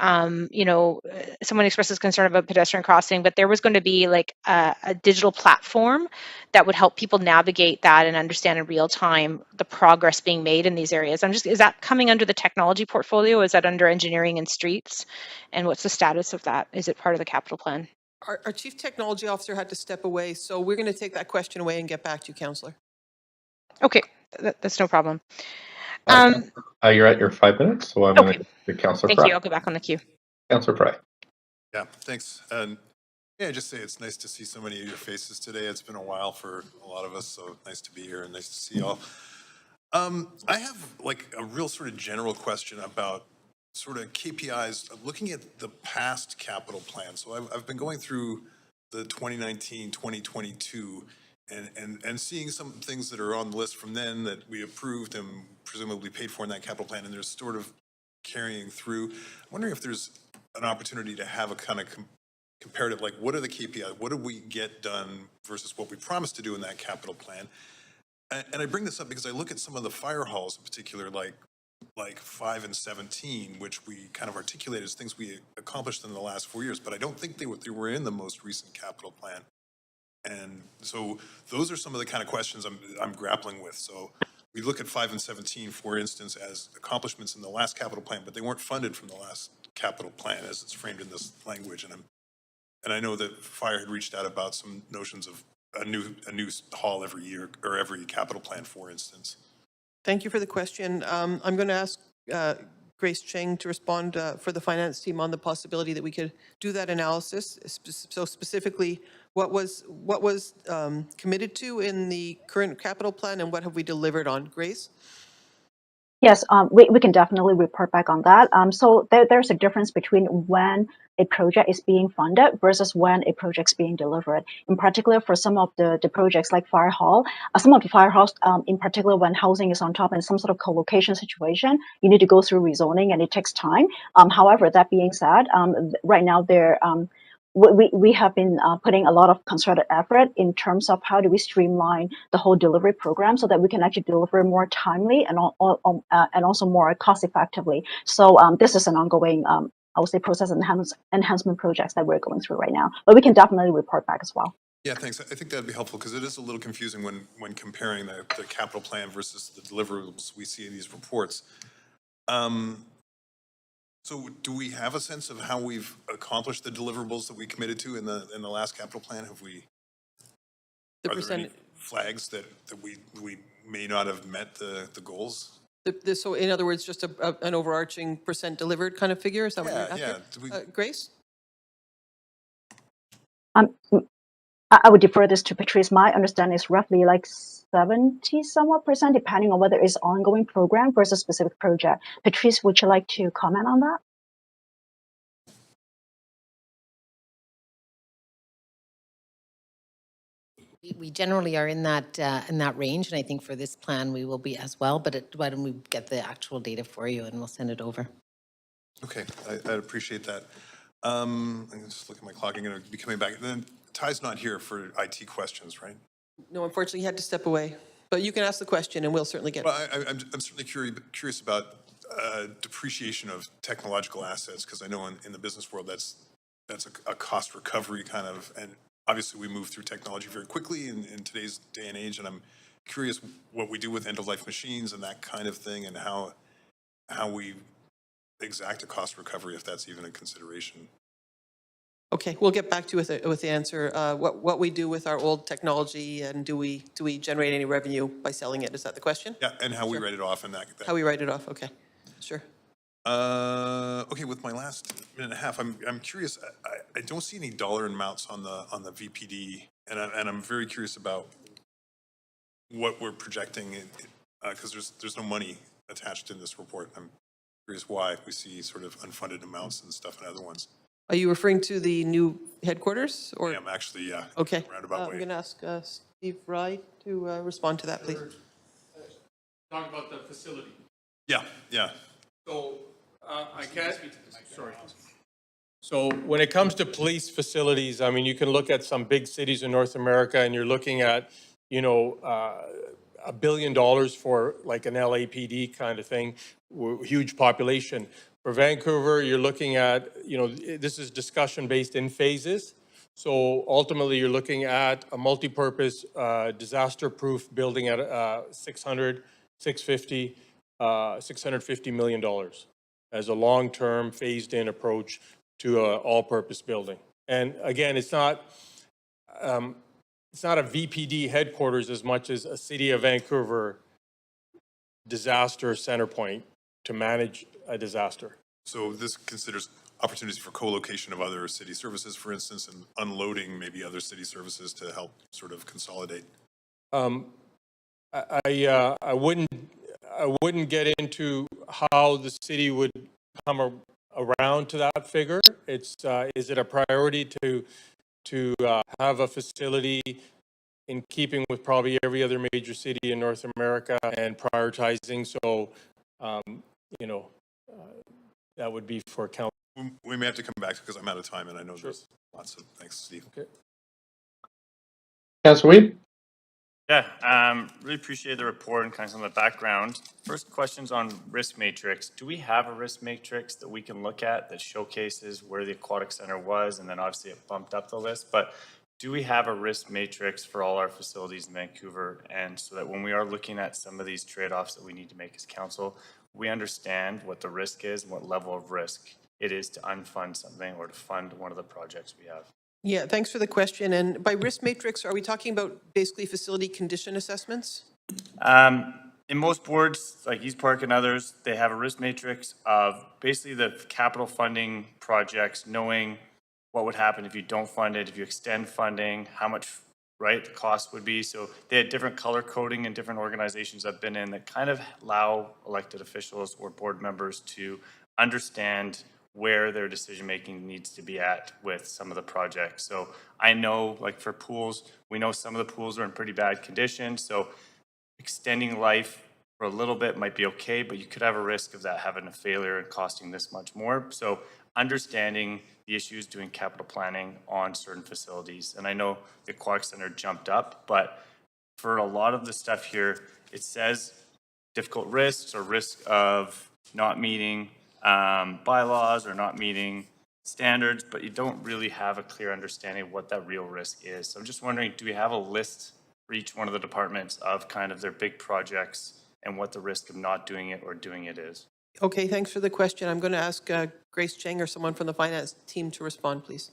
someone expresses concern about pedestrian crossing, but there was going to be like a digital platform that would help people navigate that and understand in real time the progress being made in these areas. Is that coming under the technology portfolio? Is that under engineering and streets? And what's the status of that? Is it part of the capital plan? Our Chief Technology Officer had to step away, so we're going to take that question away and get back to you, Councillor. Okay, that's no problem. You're at your 5 minutes, so I'm going to Councillor Fry. Thank you. I'll go back on the queue. Councillor Fry. Yeah, thanks. And yeah, just say it's nice to see so many of your faces today. It's been a while for a lot of us, so nice to be here and nice to see you all. I have like a real sort of general question about sort of KPIs, looking at the past capital plan. So I've been going through the 2019, 2022 and seeing some things that are on the list from then that we approved and presumably paid for in that capital plan, and there's sort of carrying through. I'm wondering if there's an opportunity to have a kind of comparative, like what are the KPIs? What did we get done versus what we promised to do in that capital plan? And I bring this up because I look at some of the fire halls in particular, like 5 and 17, which we kind of articulate as things we accomplished in the last 4 years, but I don't think they were in the most recent capital plan. And so those are some of the kind of questions I'm grappling with. So we look at 5 and 17, for instance, as accomplishments in the last capital plan, but they weren't funded from the last capital plan as it's framed in this language. And I know that Fire had reached out about some notions of a new hall every year or every capital plan, for instance. Thank you for the question. I'm going to ask Grace Cheng to respond for the finance team on the possibility that we could do that analysis. So specifically, what was committed to in the current capital plan, and what have we delivered on? Grace? Yes, we can definitely report back on that. So there's a difference between when a project is being funded versus when a project is being delivered. In particular, for some of the projects like Fire Hall, some of the fire halls, in particular when housing is on top and some sort of co-location situation, you need to go through rezoning and it takes time. However, that being said, right now we have been putting a lot of concerted effort in terms of how do we streamline the whole delivery program so that we can actually deliver more timely and also more cost effectively. So this is an ongoing, I would say, process enhancement projects that we're going through right now. But we can definitely report back as well. Yeah, thanks. I think that'd be helpful because it is a little confusing when comparing the capital plan versus the deliverables we see in these reports. So do we have a sense of how we've accomplished the deliverables that we committed to in the last capital plan? Are there any flags that we may not have met the goals? So in other words, just an overarching % delivered kind of figure? Is that what you're after? Yeah. Grace? I would defer this to Patrice. My understanding is roughly like 70% depending on whether it's ongoing program versus specific project. Patrice, would you like to comment on that? We generally are in that range, and I think for this plan we will be as well. But why don't we get the actual data for you, and we'll send it over. Okay, I'd appreciate that. I'm just looking at my clock. I'm going to be coming back. Then Ty's not here for IT questions, right? No, unfortunately, he had to step away. But you can ask the question, and we'll certainly get. Well, I'm certainly curious about depreciation of technological assets, because I know in the business world that's a cost recovery kind of, and obviously we move through technology very quickly in today's day and age, and I'm curious what we do with end-of-life machines and that kind of thing, and how we exact a cost recovery, if that's even a consideration. Okay, we'll get back to you with the answer. What we do with our old technology, and do we generate any revenue by selling it? Is that the question? Yeah, and how we write it off, and that. How we write it off? Okay, sure. Okay, with my last minute and a half, I'm curious. I don't see any dollar amounts on the VPD, and I'm very curious about what we're projecting, because there's no money attached in this report. I'm curious why we see sort of unfunded amounts and stuff in other ones. Are you referring to the new headquarters, or? I am actually, yeah. Okay. Roundabout way. I'm going to ask Steve Rye to respond to that, please. Talk about the facility. Yeah. So I can't. Sorry. So when it comes to police facilities, I mean, you can look at some big cities in North America, and you're looking at, $1 billion for like an LAPD kind of thing, huge population. For Vancouver, you're looking at, this is discussion based in phases. So ultimately, you're looking at a multi-purpose, disaster-proof building at $650 million as a long-term, phased-in approach to an all-purpose building. And again, it's not a VPD headquarters as much as a City of Vancouver disaster center point to manage a disaster. So this considers opportunities for co-location of other city services, for instance, and unloading maybe other city services to help sort of consolidate. I wouldn't I wouldn't get into how the city would come around to that figure. It's, is it a priority to have a facility in keeping with probably every other major city in North America and prioritizing? So, you know, that would be for council. We may have to come back because I'm out of time and I know there's lots of, thanks, Steve. Okay. Councilor Weed? Yeah, really appreciate the report and kind of some of the background. First question's on risk matrix. Do we have a risk matrix that we can look at that showcases where the aquatic center was, and then obviously it bumped up the list, but do we have a risk matrix for all our facilities in Vancouver? And so that when we are looking at some of these trade-offs that we need to make as council, we understand what the risk is and what level of risk it is to unfund something or to fund one of the projects we have. Yeah, thanks for the question. And by risk matrix, are we talking about basically facility condition assessments? In most boards, like East Park and others, they have a risk matrix of basically the capital funding projects, knowing what would happen if you don't fund it, if you extend funding, how much, right, the cost would be. So they had different color coding in different organizations I've been in that kind of allow elected officials or board members to understand where their decision-making needs to be at with some of the projects. So I know, like for pools, we know some of the pools are in pretty bad condition. So extending life for a little bit might be okay, but you could have a risk of that having a failure and costing this much more. So understanding the issues, doing capital planning on certain facilities. And I know the Aquatic Center jumped up, but for a lot of the stuff here, it says difficult risks or risk of not meeting bylaws or not meeting standards, but you don't really have a clear understanding of what that real risk is. So I'm just wondering, do we have a list for each one of the departments of kind of their big projects and what the risk of not doing it or doing it is? Okay, thanks for the question. I'm going to ask Grace Chang or someone from the finance team to respond, please.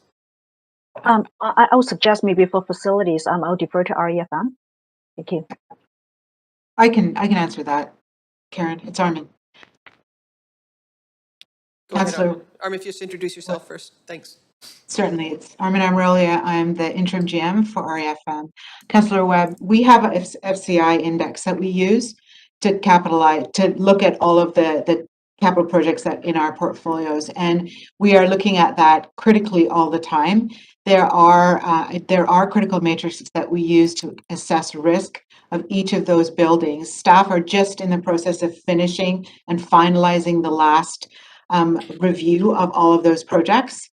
I would suggest maybe for facilities, I'll defer to REFM. Thank you. I can answer that, Karen. It's Armin. Go ahead, Armin. Armin, if you just introduce yourself first. Thanks. Certainly, it's Armin Amarelia. I'm the interim GM for REFM. Councillor Webb, we have a FCI index that we use to capitalize, to look at all of the capital projects that in our portfolios, and we are looking at that critically all the time. There are critical matrices that we use to assess risk of each of those buildings. Staff are just in the process of finishing and finalizing the last review of all of those projects.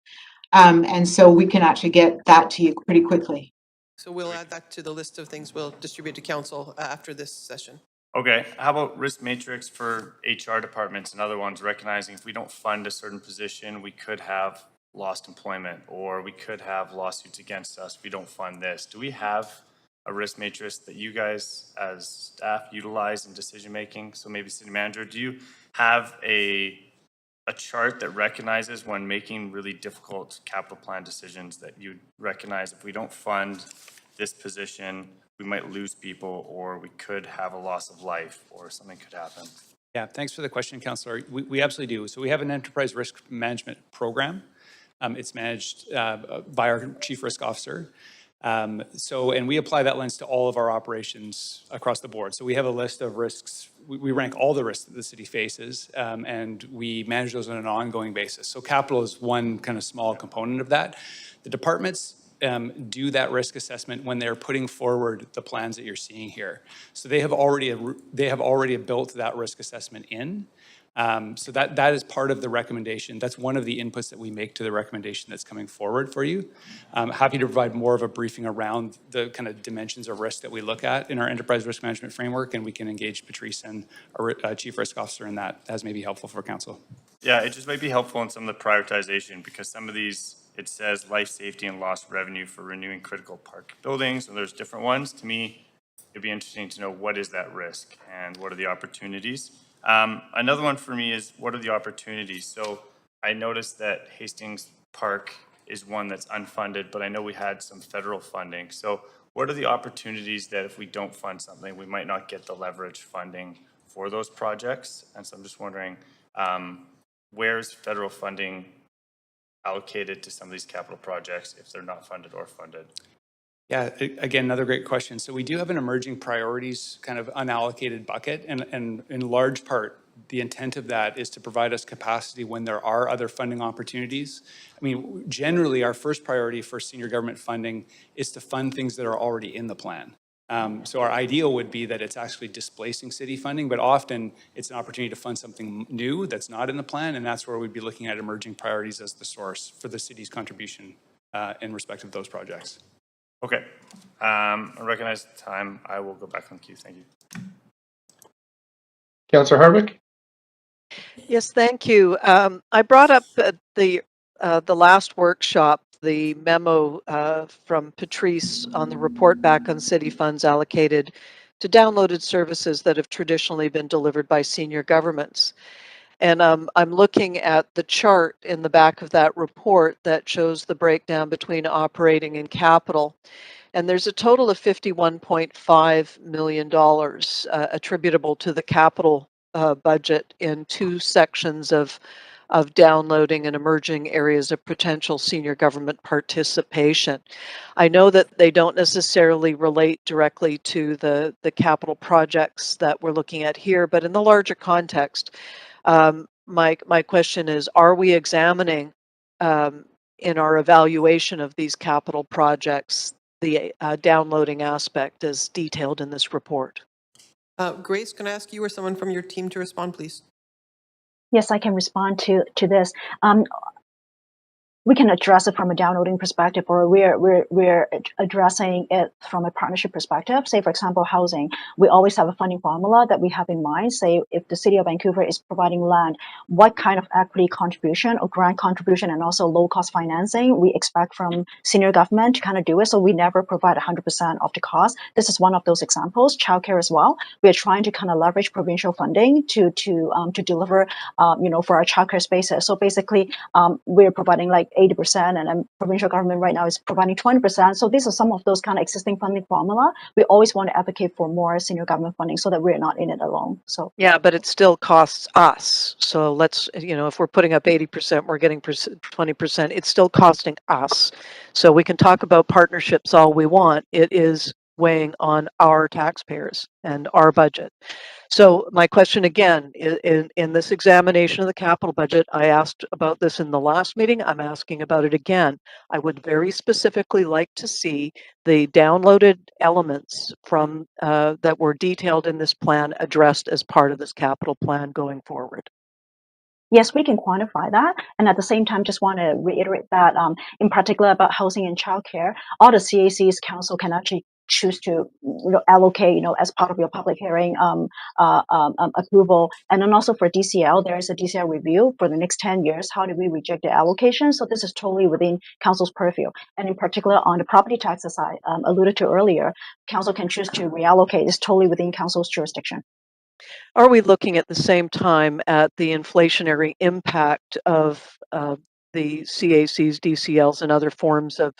And so we can actually get that to you pretty quickly. So we'll add that to the list of things we'll distribute to council after this session. Okay, how about risk matrix for HR departments and other ones, recognizing if we don't fund a certain position, we could have lost employment or we could have lawsuits against us if we don't fund this. Do we have a risk matrix that you guys as staff utilize in decision making? So maybe city manager, do you have a chart that recognizes when making really difficult capital plan decisions that you recognize if we don't fund this position, we might lose people or we could have a loss of life or something could happen? Yeah, thanks for the question, Councillor. We absolutely do. So we have an enterprise risk management program. It's managed by our chief risk officer. And we apply that lens to all of our operations across the board. So we have a list of risks. We rank all the risks that the city faces, and we manage those on an ongoing basis. So capital is one kind of small component of that. The departments do that risk assessment when they're putting forward the plans that you're seeing here. So they have already built that risk assessment in. So that is part of the recommendation. That's one of the inputs that we make to the recommendation that's coming forward for you. I'm happy to provide more of a briefing around the kind of dimensions of risk that we look at in our enterprise risk management framework, and we can engage Patrice and our chief risk officer in that as may be helpful for council. Yeah, it just might be helpful in some of the prioritization because some of these, it says life safety and lost revenue for renewing critical park buildings, and there's different ones. To me, it'd be interesting to know what is that risk and what are the opportunities. Another one for me is what are the opportunities? So I noticed that Hastings Park is one that's unfunded, but I know we had some federal funding. So what are the opportunities that if we don't fund something, we might not get the leverage funding for those projects? And so I'm just wondering, where's federal funding allocated to some of these capital projects if they're not funded or funded? Yeah, again, another great question. So we do have an emerging priorities kind of unallocated bucket, and in large part, the intent of that is to provide us capacity when there are other funding opportunities. I mean, generally, our first priority for senior government funding is to fund things that are already in the plan. So our ideal would be that it's actually displacing city funding, but often it's an opportunity to fund something new that's not in the plan, and that's where we'd be looking at emerging priorities as the source for the city's contribution in respect of those projects. Okay. I recognize the time. I will go back on queue. Thank you. Councillor Hardwick? Yes, thank you. I brought up at the last workshop the memo from Patrice on the report back on city funds allocated to downloaded services that have traditionally been delivered by senior governments. And I'm looking at the chart in the back of that report that shows the breakdown between operating and capital. And there's a total of $51.5 million attributable to the capital budget in two sections of downloading and emerging areas of potential senior government participation. I know that they don't necessarily relate directly to the capital projects that we're looking at here, but in the larger context, my question is, are we examining in our evaluation of these capital projects the downloading aspect as detailed in this report? Grace, can I ask you or someone from your team to respond, please? Yes, I can respond to this. We can address it from a downloading perspective, or we're addressing it from a partnership perspective. Say, for example, housing. We always have a funding formula that we have in mind. Say, if the City of Vancouver is providing land, what kind of equity contribution or grant contribution and also low-cost financing we expect from senior government to kind of do it. So we never provide 100% of the cost. This is one of those examples. Childcare as well. We are trying to kind of leverage provincial funding to deliver, for our childcare spaces. So basically, we're providing like 80%, and then provincial government right now is providing 20%. So these are some of those kind of existing funding formula. We always want to advocate for more senior government funding so that we're not in it alone. So yeah, but it still costs us. So let's, if we're putting up 80%, we're getting 20%. It's still costing us. So we can talk about partnerships all we want. It is weighing on our taxpayers and our budget. So my question again, in this examination of the capital budget, I asked about this in the last meeting. I'm asking about it again. I would very specifically like to see the downloaded elements from that were detailed in this plan addressed as part of this capital plan going forward. yes, we can quantify that. And at the same time, just want to reiterate that in particular about housing and childcare, all the CAC's council can actually choose to allocate, as part of your public hearing approval. And then also for DCL, there is a DCL review for the next 10 years. How do we reject the allocation? So this is totally within council's purview. And in particular, on the property taxes I alluded to earlier, council can choose to reallocate. It's totally within council's jurisdiction. Are we looking at the same time at the inflationary impact of the CACs, DCLs, and other forms of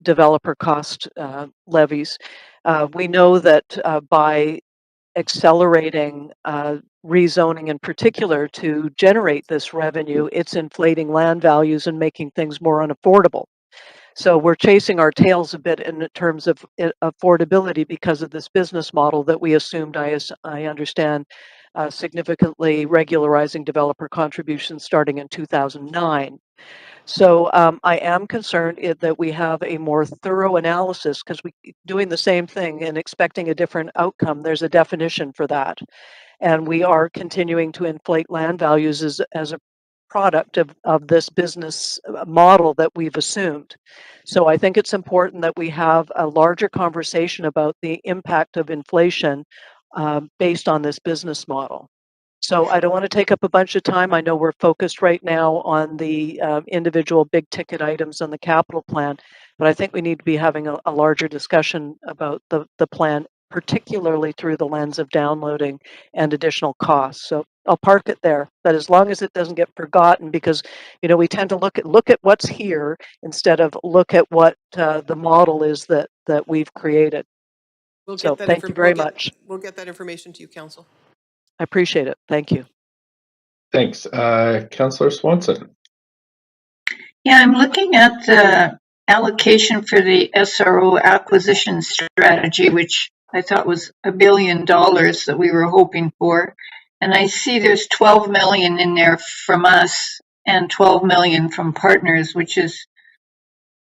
developer cost levies? We know that by accelerating rezoning in particular to generate this revenue, it's inflating land values and making things more unaffordable. So we're chasing our tails a bit in terms of affordability because of this business model that we assumed, I understand, significantly regularizing developer contributions starting in 2009. So I am concerned that we have a more thorough analysis, because we doing the same thing and expecting a different outcome. There's a definition for that. And we are continuing to inflate land values as a product of this business model that we've assumed. So I think it's important that we have a larger conversation about the impact of inflation based on this business model. So I don't want to take up a bunch of time. I know we're focused right now on the individual big ticket items on the capital plan, but I think we need to be having a larger discussion about the plan, particularly through the lens of downloading and additional costs. So I'll park it there, but as long as it doesn't get forgotten, because we tend to look at what's here instead of look at what the model is that we've created. So thank you very much. We'll get that information to you, Council. I appreciate it. Thank you. Thanks. Councillor Swanson. Yeah, I'm looking at allocation for the SRO acquisition strategy, which I thought was $1 billion that we were hoping for. And I see there's 12 million in there from us and 12 million from partners, which is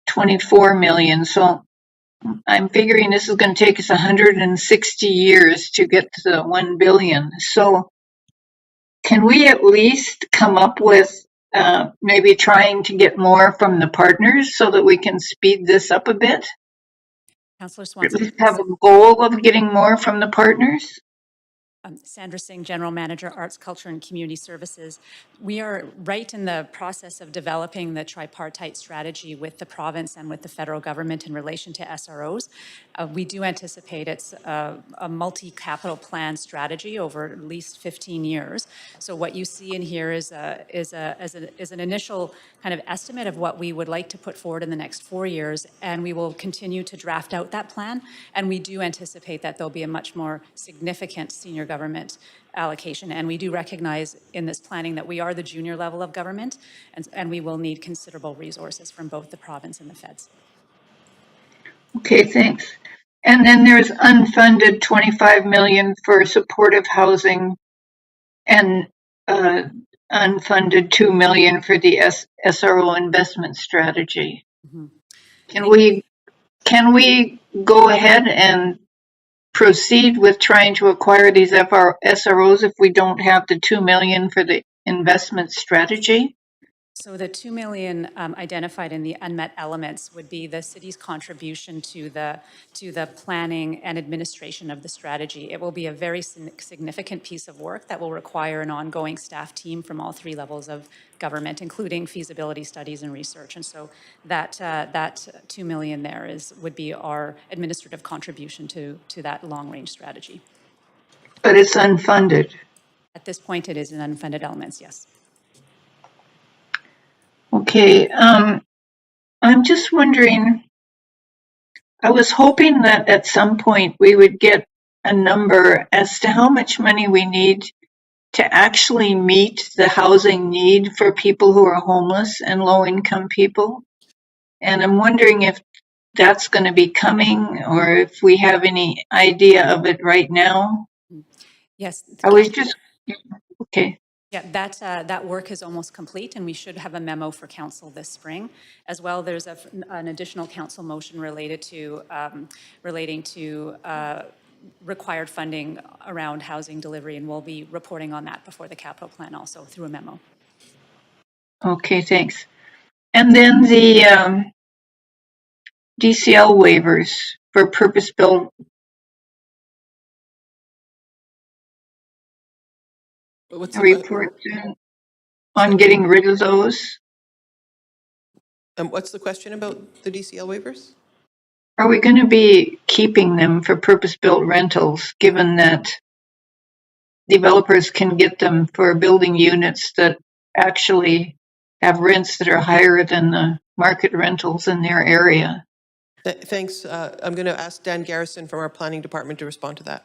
24 million. So I'm figuring this is going to take us 160 years to get to the 1 billion. So can we at least come up with maybe trying to get more from the partners so that we can speed this up a bit? Councillor Or at Swanson. least have a goal of getting more from the partners? Sandra Singh, General Manager, Arts, Culture and Community Services. We are right in the process of developing the tripartite strategy with the province and with the federal government in relation to SROs. We do anticipate it's a multi-capital plan strategy over at least 15 years. So what you see in here is an initial kind of estimate of what we would like to put forward in the next 4 years, and we will continue to draft out that plan. And we do anticipate that there'll be a much more significant senior government allocation. And we do recognize in this planning that we are the junior level of government, and we will need considerable resources from both the province and the feds. Okay, thanks. And then there's unfunded 25 million for supportive housing and unfunded 2 million for the SRO investment strategy. Mm-hmm. Can we go ahead and proceed with trying to acquire these SROs if we don't have the 2 million for the investment strategy? So the 2 million identified in the unmet elements would be the city's contribution to the planning and administration of the strategy. It will be a very significant piece of work that will require an ongoing staff team from all 3 levels of government, including feasibility studies and research. And so that 2 million there would be our administrative contribution to that long-range strategy. But it's unfunded. At this point, it is in unfunded elements, yes. Okay, I'm just wondering, I was hoping that at some point we would get a number as to how much money we need to actually meet the housing need for people who are homeless and low-income people. And I'm wondering if that's going to be coming or if we have any idea of it right now. Yes. I was just, okay. Yeah, that work is almost complete, and we should have a memo for council this spring. As well, there's an additional council motion related to relating to required funding around housing delivery, and we'll be reporting on that before the capital plan also through a memo. Okay, thanks. And then the DCL waivers for purpose-built. What's report on getting rid of those? What's the question about the DCL waivers? Are we going to be keeping them for purpose-built rentals, given that developers can get them for building units that actually have rents that are higher than the market rentals in their area? Thanks. I'm going to ask Dan Garrison from our planning department to respond to that.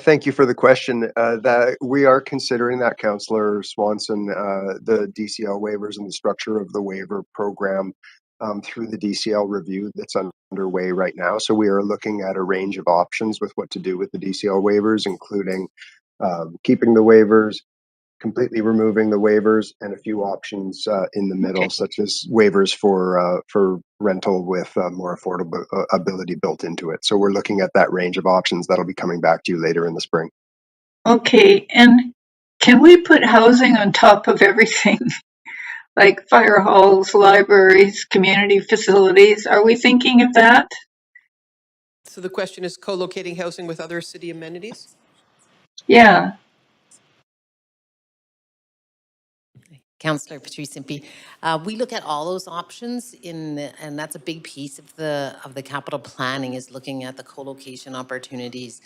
Thank you for the question. That we are considering that, Councillor Swanson, the DCL waivers and the structure of the waiver program through the DCL review that's underway right now. So we are looking at a range of options with what to do with the DCL waivers, including keeping the waivers, completely removing the waivers, and a few options in the middle, such as waivers for rental with more affordable ability built into it. So we're looking at that range of options that'll be coming back to you later in the spring. Okay, and can we put housing on top of everything? Like fire halls, libraries, community facilities? Are we thinking of that? So the question is co-locating housing with other city amenities? Yeah. Councillor Patrice Impey. We look at all those options and that's a big piece of the capital planning, is looking at the co-location opportunities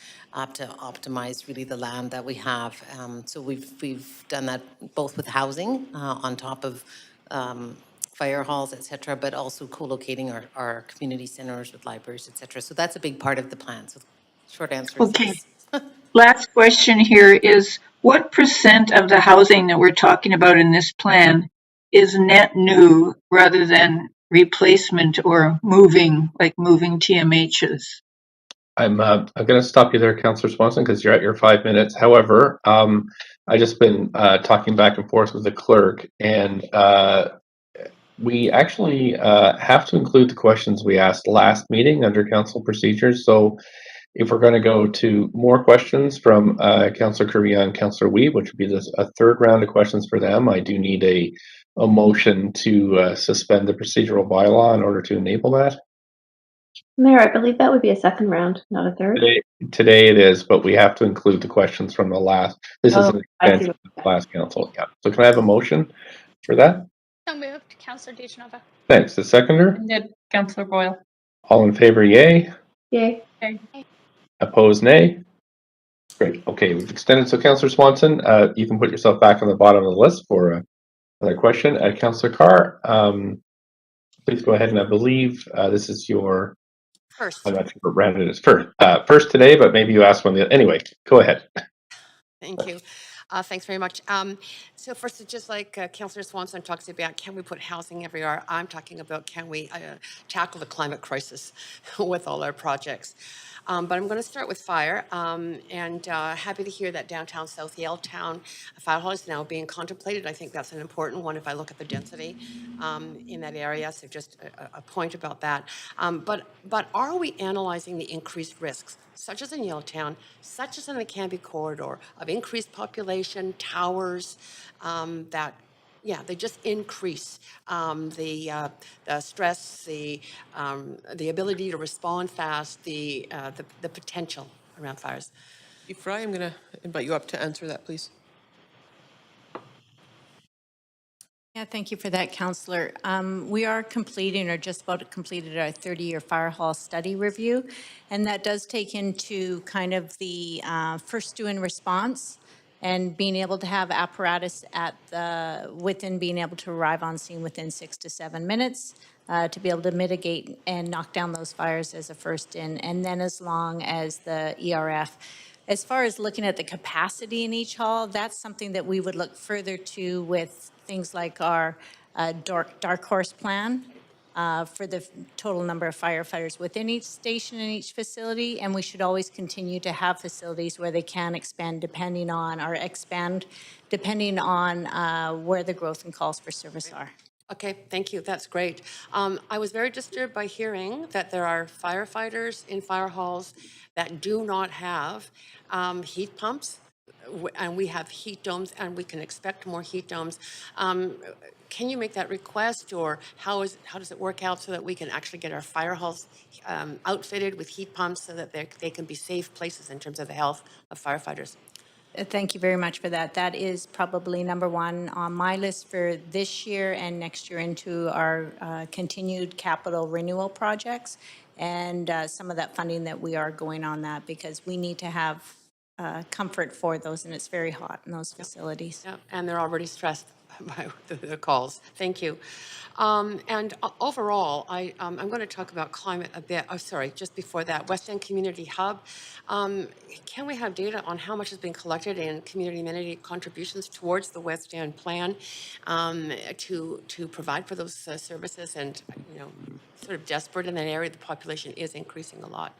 to optimize really the land that we have. So we've done that both with housing on top of fire halls, etc., but also co-locating our community centers with libraries, etc. So that's a big part of the plan. So short answer is yes. Last question here is, what % of the housing that we're talking about in this plan is net new rather than replacement or moving, like moving TMHs? I'm going to stop you there, Councillor Swanson, because you're at your 5 minutes. However, I just been talking back and forth with the clerk, and we actually have to include the questions we asked last meeting under council procedures. So if we're going to go to more questions from Councillor Kirby and Councillor Wee, which would be a third round of questions for them, I do need a motion to suspend the procedural bylaw in order to enable that. Mayor, I believe that would be a second round, not a third. Today it is, but we have to include the questions from the last. This is an I see. extension of the last council. Yeah. So can I have a motion for that? So moved, Councillor DeGenova. Thanks. The seconder? Seconded, Councillor Boyle. All in favor, yay. Yay. Okay. Opposed, nay. Great. Okay, we've extended. So Councillor Swanson, you can put yourself back on the bottom of the list for another question. Councillor Carr, please go ahead, and I believe this is your first. I'm not sure what round it is first today, but maybe you asked one. Anyway, go ahead. Thank you. Thanks very much. So first, just like Councillor Swanson talks about, can we put housing everywhere? I'm talking about, can we tackle the climate crisis with all our projects? But I'm going to start with fire, and happy to hear that downtown South Yaletown fire hall is now being contemplated. I think that's an important one if I look at the density in that area. So just a point about that. But are we analyzing the increased risks, such as in Yaletown, such as in the Canby corridor, of increased population, towers, that they just increase the stress, the ability to respond fast, the potential around fires. Chief Fry, I'm going to invite you up to answer that, please. Yeah, thank you for that, Councillor. We are completing, or just about completed, our 30-year fire hall study review, and that does take into kind of the first do-in response and being able to have apparatus within being able to arrive on scene within 6 to 7 minutes to be able to mitigate and knock down those fires as a first in, and then as long as the ERF. As far as looking at the capacity in each hall, that's something that we would look further to with things like our dark horse plan for the total number of firefighters within each station and each facility. And we should always continue to have facilities where they can expand depending on where the growth and calls for service are. Okay, thank you. That's great. I was very disturbed by hearing that there are firefighters in fire halls that do not have heat pumps, and we have heat domes, and we can expect more heat domes. Can you make that request, or how does it work out so that we can actually get our fire halls outfitted with heat pumps so that they can be safe places in terms of the health of firefighters? Thank you very much for that. That is probably number one on my list for this year and next year into our continued capital renewal projects, and some of that funding that we are going on that, because we need to have comfort for those, and it's very hot in those facilities. Yeah, and they're already stressed by the calls. Thank you. And overall, I'm going to talk about climate a bit. Oh, sorry, just before that, West End Community Hub. Can we have data on how much has been collected in community amenity contributions towards the West End plan to provide for those services? And, sort of desperate in that area, the population is increasing a lot.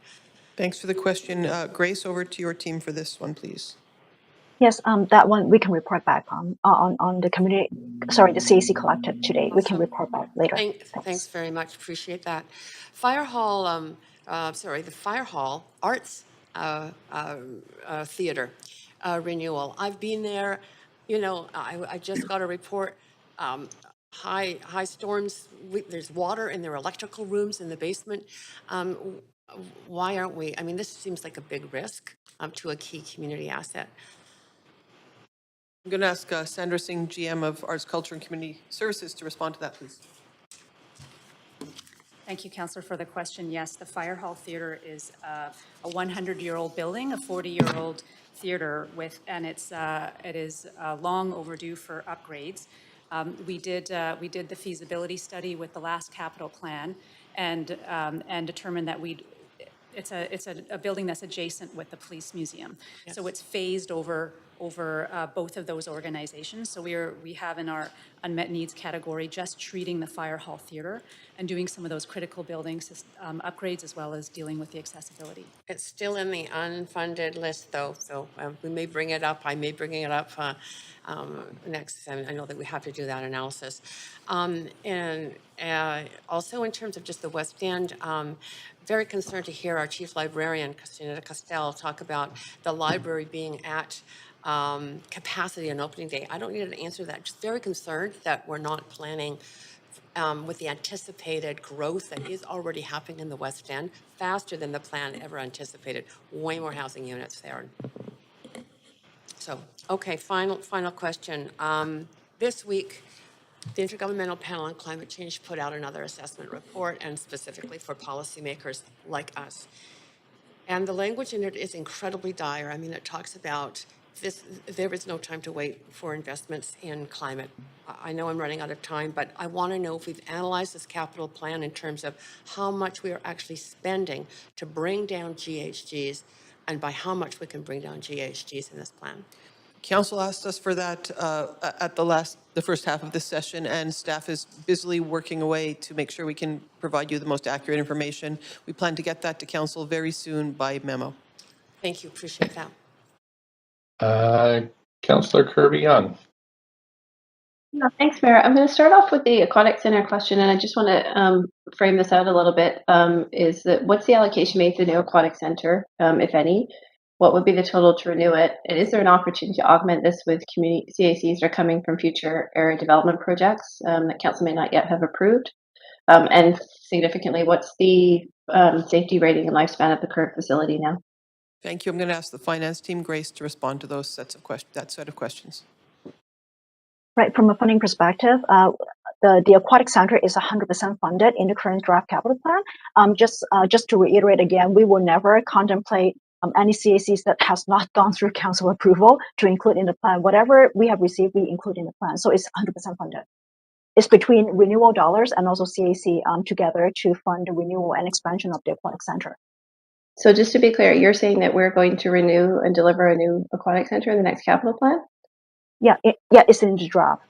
Thanks for the question. Grace, over to your team for this one, please. Yes, that one we can report back on the community. Sorry, the CAC collected today. Awesome. We can report back later. Thanks very much. Appreciate that. Fire Hall. The Fire Hall Arts Theater renewal. I've been there. I just got a report. High storms. There's water in their electrical rooms in the basement. Why aren't we? I mean, this seems like a big risk to a key community asset. I'm going to ask Sandra Singh, GM of Arts, Culture and Community Services, to respond to that, please. Thank you, Councillor, for the question. Yes, the Fire Hall Theatre is a 100-year-old building, a 40-year-old theatre and it is long overdue for upgrades. We did the feasibility study with the last capital plan and determined that it's a building that's adjacent with the police museum. Yes. So it's phased over over both of those organizations. So we have in our unmet needs category just treating the fire hall theater and doing some of those critical building upgrades, as well as dealing with the accessibility. It's still in the unfunded list, though, so we may bring it up. I may bring it up next. I know that we have to do that analysis. And also in terms of just the West End, very concerned to hear our chief librarian, Christina Castell, talk about the library being at capacity on opening day. I don't need an answer to that. Just very concerned that we're not planning with the anticipated growth that is already happening in the West End, faster than the plan ever anticipated. Way more housing units there. So, okay, final question. This week, the Intergovernmental Panel on Climate Change put out another assessment report, and specifically for policymakers like us. And the language in it is incredibly dire. I mean, it talks about this, there is no time to wait for investments in climate. I know I'm running out of time, but I want to know if we've analyzed this capital plan in terms of how much we are actually spending to bring down GHGs, and by how much we can bring down GHGs in this plan. Council asked us for that at the first half of this session, and staff is busily working away to make sure we can provide you the most accurate information. We plan to get that to Council very soon by memo. Thank you, appreciate that. Councillor Kirby-Young. No, thanks, Mayor. I'm going to start off with the Aquatic Center question, and I just want to frame this out a little bit. Is that what's the allocation made to the new Aquatic Center, if any? What would be the total to renew it? And is there an opportunity to augment this with community CACs that are coming from future area development projects that Council may not yet have approved? And significantly, what's the safety rating and lifespan of the current facility now? Thank you. I'm going to ask the finance team, Grace, to respond to those sets of that set of questions. Right, from a funding perspective, the Aquatic Center is 100% funded in the current draft capital plan. Just to reiterate again, we will never contemplate any CACs that has not gone through council approval to include in the plan. Whatever we have received, we include in the plan. So it's 100% funded. It's between renewal dollars and also CAC together to fund the renewal and expansion of the Aquatic Center. So just to be clear, you're saying that we're going to renew and deliver a new Aquatic Center in the next capital plan? Yeah, it's in the draft.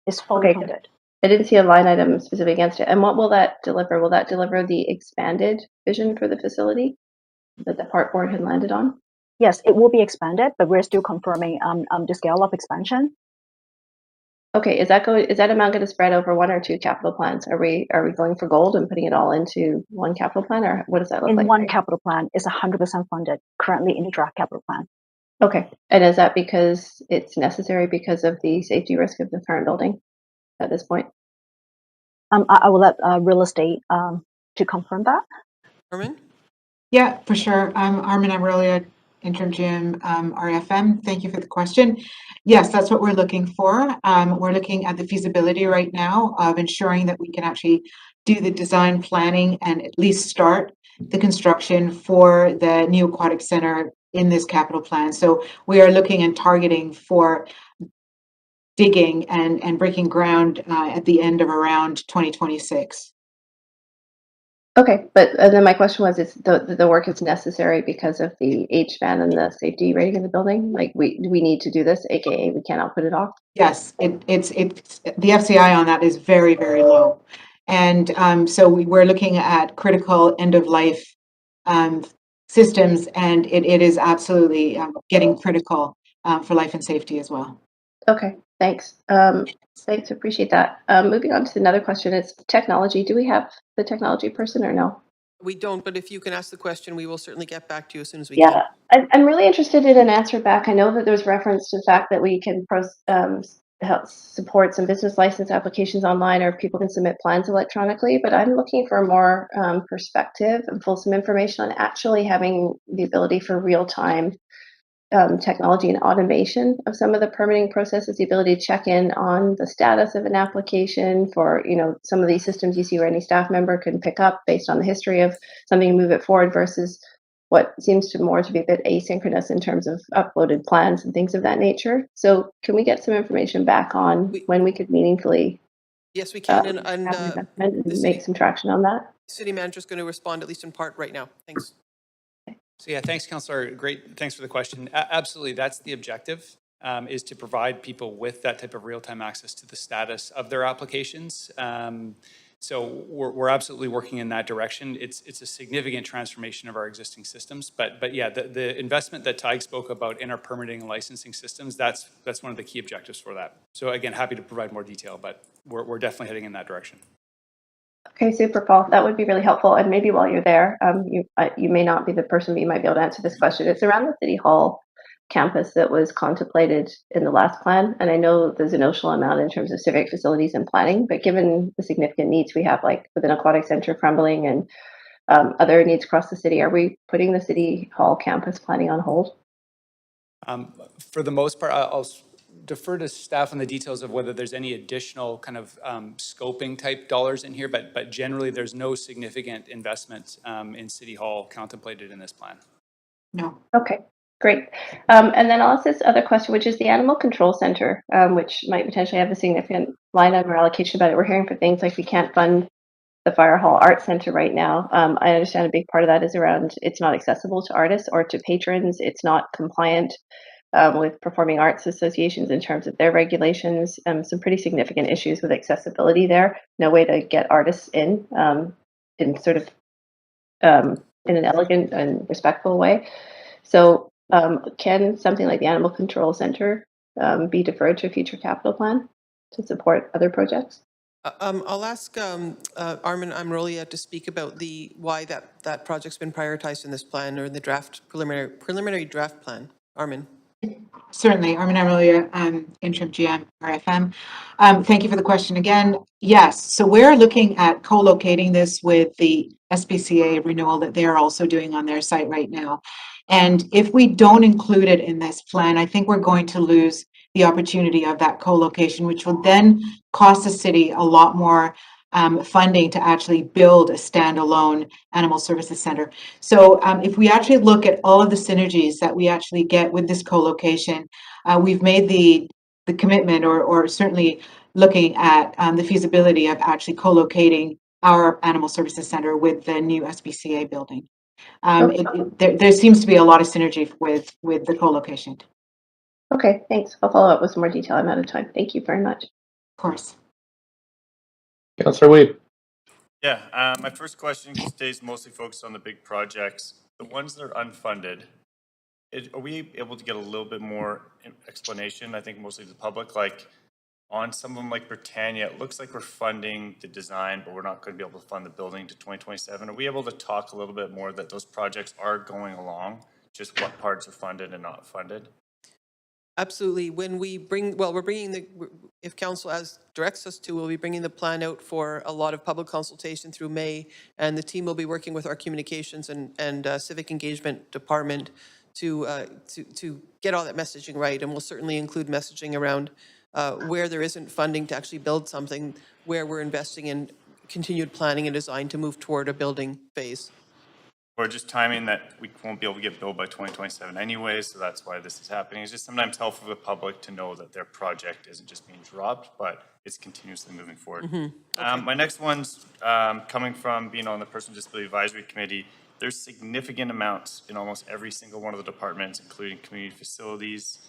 It's fully funded. I didn't see a line item specific against it. And what will that deliver? Will that deliver the expanded vision for the facility that the park board had landed on? Yes, it will be expanded, but we're still confirming the scale of expansion. Okay, is that amount going to spread over one or two capital plans? Are we going for gold and putting it all into one capital plan, or what does that look like? In one capital plan, it's 100% funded currently in the draft capital plan. Okay, and is that because it's necessary because of the safety risk of the current building at this point? I will let real estate to confirm that. Armin? Yeah, for sure. I'm Armin Amrolia, Interim GM, RFM. Thank you for the question. Yes, that's what we're looking for. We're looking at the feasibility right now of ensuring that we can actually do the design planning and at least start the construction for the new Aquatic Center in this capital plan. So we are looking and targeting for digging and breaking ground at the end of around 2026. Okay, but then my question was, it's the work is necessary because of the HVAC and the safety rating of the building? Like we need to do this, aka we cannot put it off? Yes, it's the FCI on that is very, very low. And so we're looking at critical end of life systems, and it is absolutely getting critical for life and safety as well. Okay, thanks. Thanks, appreciate that. Moving on to another question, it's technology. Do we have the technology person or no? We don't, but if you can ask the question, we will certainly get back to you as soon as we can. Yeah, I'm really interested in an answer back. I know that there's reference to the fact that we can help support some business license applications online, or people can submit plans electronically, but I'm looking for more perspective and fulsome information on actually having the ability for real-time technology and automation of some of the permitting processes, the ability to check in on the status of an application for, some of these systems you see where any staff member can pick up based on the history of something and move it forward, versus what seems to be a bit asynchronous in terms of uploaded plans and things of that nature. So can we get some information back on when we could meaningfully Yes, we can, and make some traction on that? City manager is going to respond at least in part right now. Thanks. So yeah, thanks, Councillor. Great, thanks for the question. Absolutely, that's the objective, is to provide people with that type of real-time access to the status of their applications. So we're absolutely working in that direction. It's a significant transformation of our existing systems, but yeah, the investment that Tig spoke about in our permitting and licensing systems, that's one of the key objectives for that. So again, happy to provide more detail, but we're definitely heading in that direction. Okay, super, Paul. That would be really helpful. And maybe while you're there, you may not be the person, but you might be able to answer this question. It's around the City Hall campus that was contemplated in the last plan. And I know there's a notional amount in terms of civic facilities and planning, but given the significant needs we have, like with an aquatic center crumbling and other needs across the city, are we putting the City Hall campus planning on hold? For the most part, I'll defer to staff on the details of whether there's any additional kind of scoping type dollars in here, but generally there's no significant investment in City Hall contemplated in this plan. No. Okay, great. And then I'll ask this other question, which is the Animal Control Center, which might potentially have a significant line item or allocation about it. We're hearing for things like we can't fund the Fire Hall Art Center right now. I understand a big part of that is around it's not accessible to artists or to patrons. It's not compliant with performing arts associations in terms of their regulations. Some pretty significant issues with accessibility there. No way to get artists in sort of in an elegant and respectful way. So can something like the Animal Control Center be deferred to a future capital plan to support other projects? I'll ask Armin Amrolia to speak about why that project's been prioritized in this plan or in the preliminary draft plan. Armin. Certainly, Armin Amalia, interim GM, RFM. Thank you for the question again. Yes, so we're looking at co-locating this with the SPCA renewal that they're also doing on their site right now. And if we don't include it in this plan, I think we're going to lose the opportunity of that co-location, which will then cost the city a lot more funding to actually build a standalone animal services center. So if we actually look at all of the synergies that we actually get with this co-location, we've made the commitment or certainly looking at the feasibility of actually co-locating our animal services center with the new SPCA building. There seems to be a lot of synergy with the co-location. Okay, thanks. I'll follow up with some more detail. I'm out of time. Thank you very much. Of course. Councillor Weed. Yeah, my first question stays mostly focused on the big projects. The ones that are unfunded, are we able to get a little bit more explanation, I think mostly to the public, like on some of them like Britannia, it looks like we're funding the design, but we're not going to be able to fund the building to 2027. Are we able to talk a little bit more that those projects are going along, just what parts are funded and not funded? Absolutely. When we we're bringing if council directs us to, we'll be bringing the plan out for a lot of public consultation through May, and the team will be working with our communications and civic engagement department to get all that messaging right. And we'll certainly include messaging around where there isn't funding to actually build something, where we're investing in continued planning and design to move toward a building phase. Or just timing that we won't be able to get billed by 2027 anyway, so that's why this is happening. It's just sometimes helpful for the public to know that their project isn't just being dropped, but it's continuously moving forward. Okay. My next one's coming from being on the Personal Disability Advisory Committee. There's significant amounts in almost every single one of the departments, including community facilities,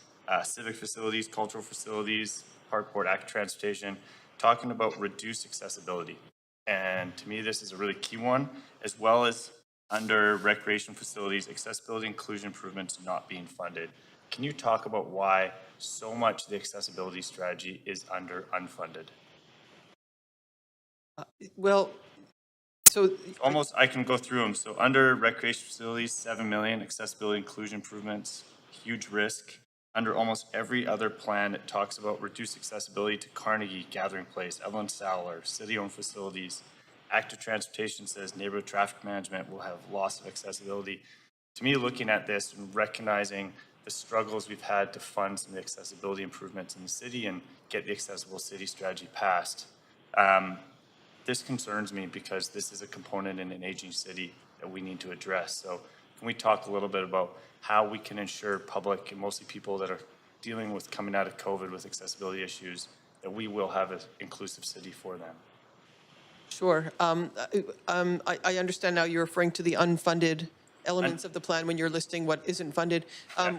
civic facilities, cultural facilities, park board, active transportation, talking about reduced accessibility. And to me, this is a really key one, as well as under recreation facilities, accessibility inclusion improvements not being funded. Can you talk about why so much of the accessibility strategy is unfunded? Well, so almost I can go through them. So under recreation facilities, 7 million, accessibility inclusion improvements, huge risk. Under almost every other plan, it talks about reduced accessibility to Carnegie, Gathering Place, Evelyn Sowler, city-owned facilities. Active transportation says neighborhood traffic management will have loss of accessibility. To me, looking at this and recognizing the struggles we've had to fund some of the accessibility improvements in the city and get the accessible city strategy passed, this concerns me because this is a component in an aging city that we need to address. So can we talk a little bit about how we can ensure public and mostly people that are dealing with coming out of COVID with accessibility issues, that we will have an inclusive city for them? Sure. I understand now you're referring to the unfunded elements of the plan when you're listing what isn't funded.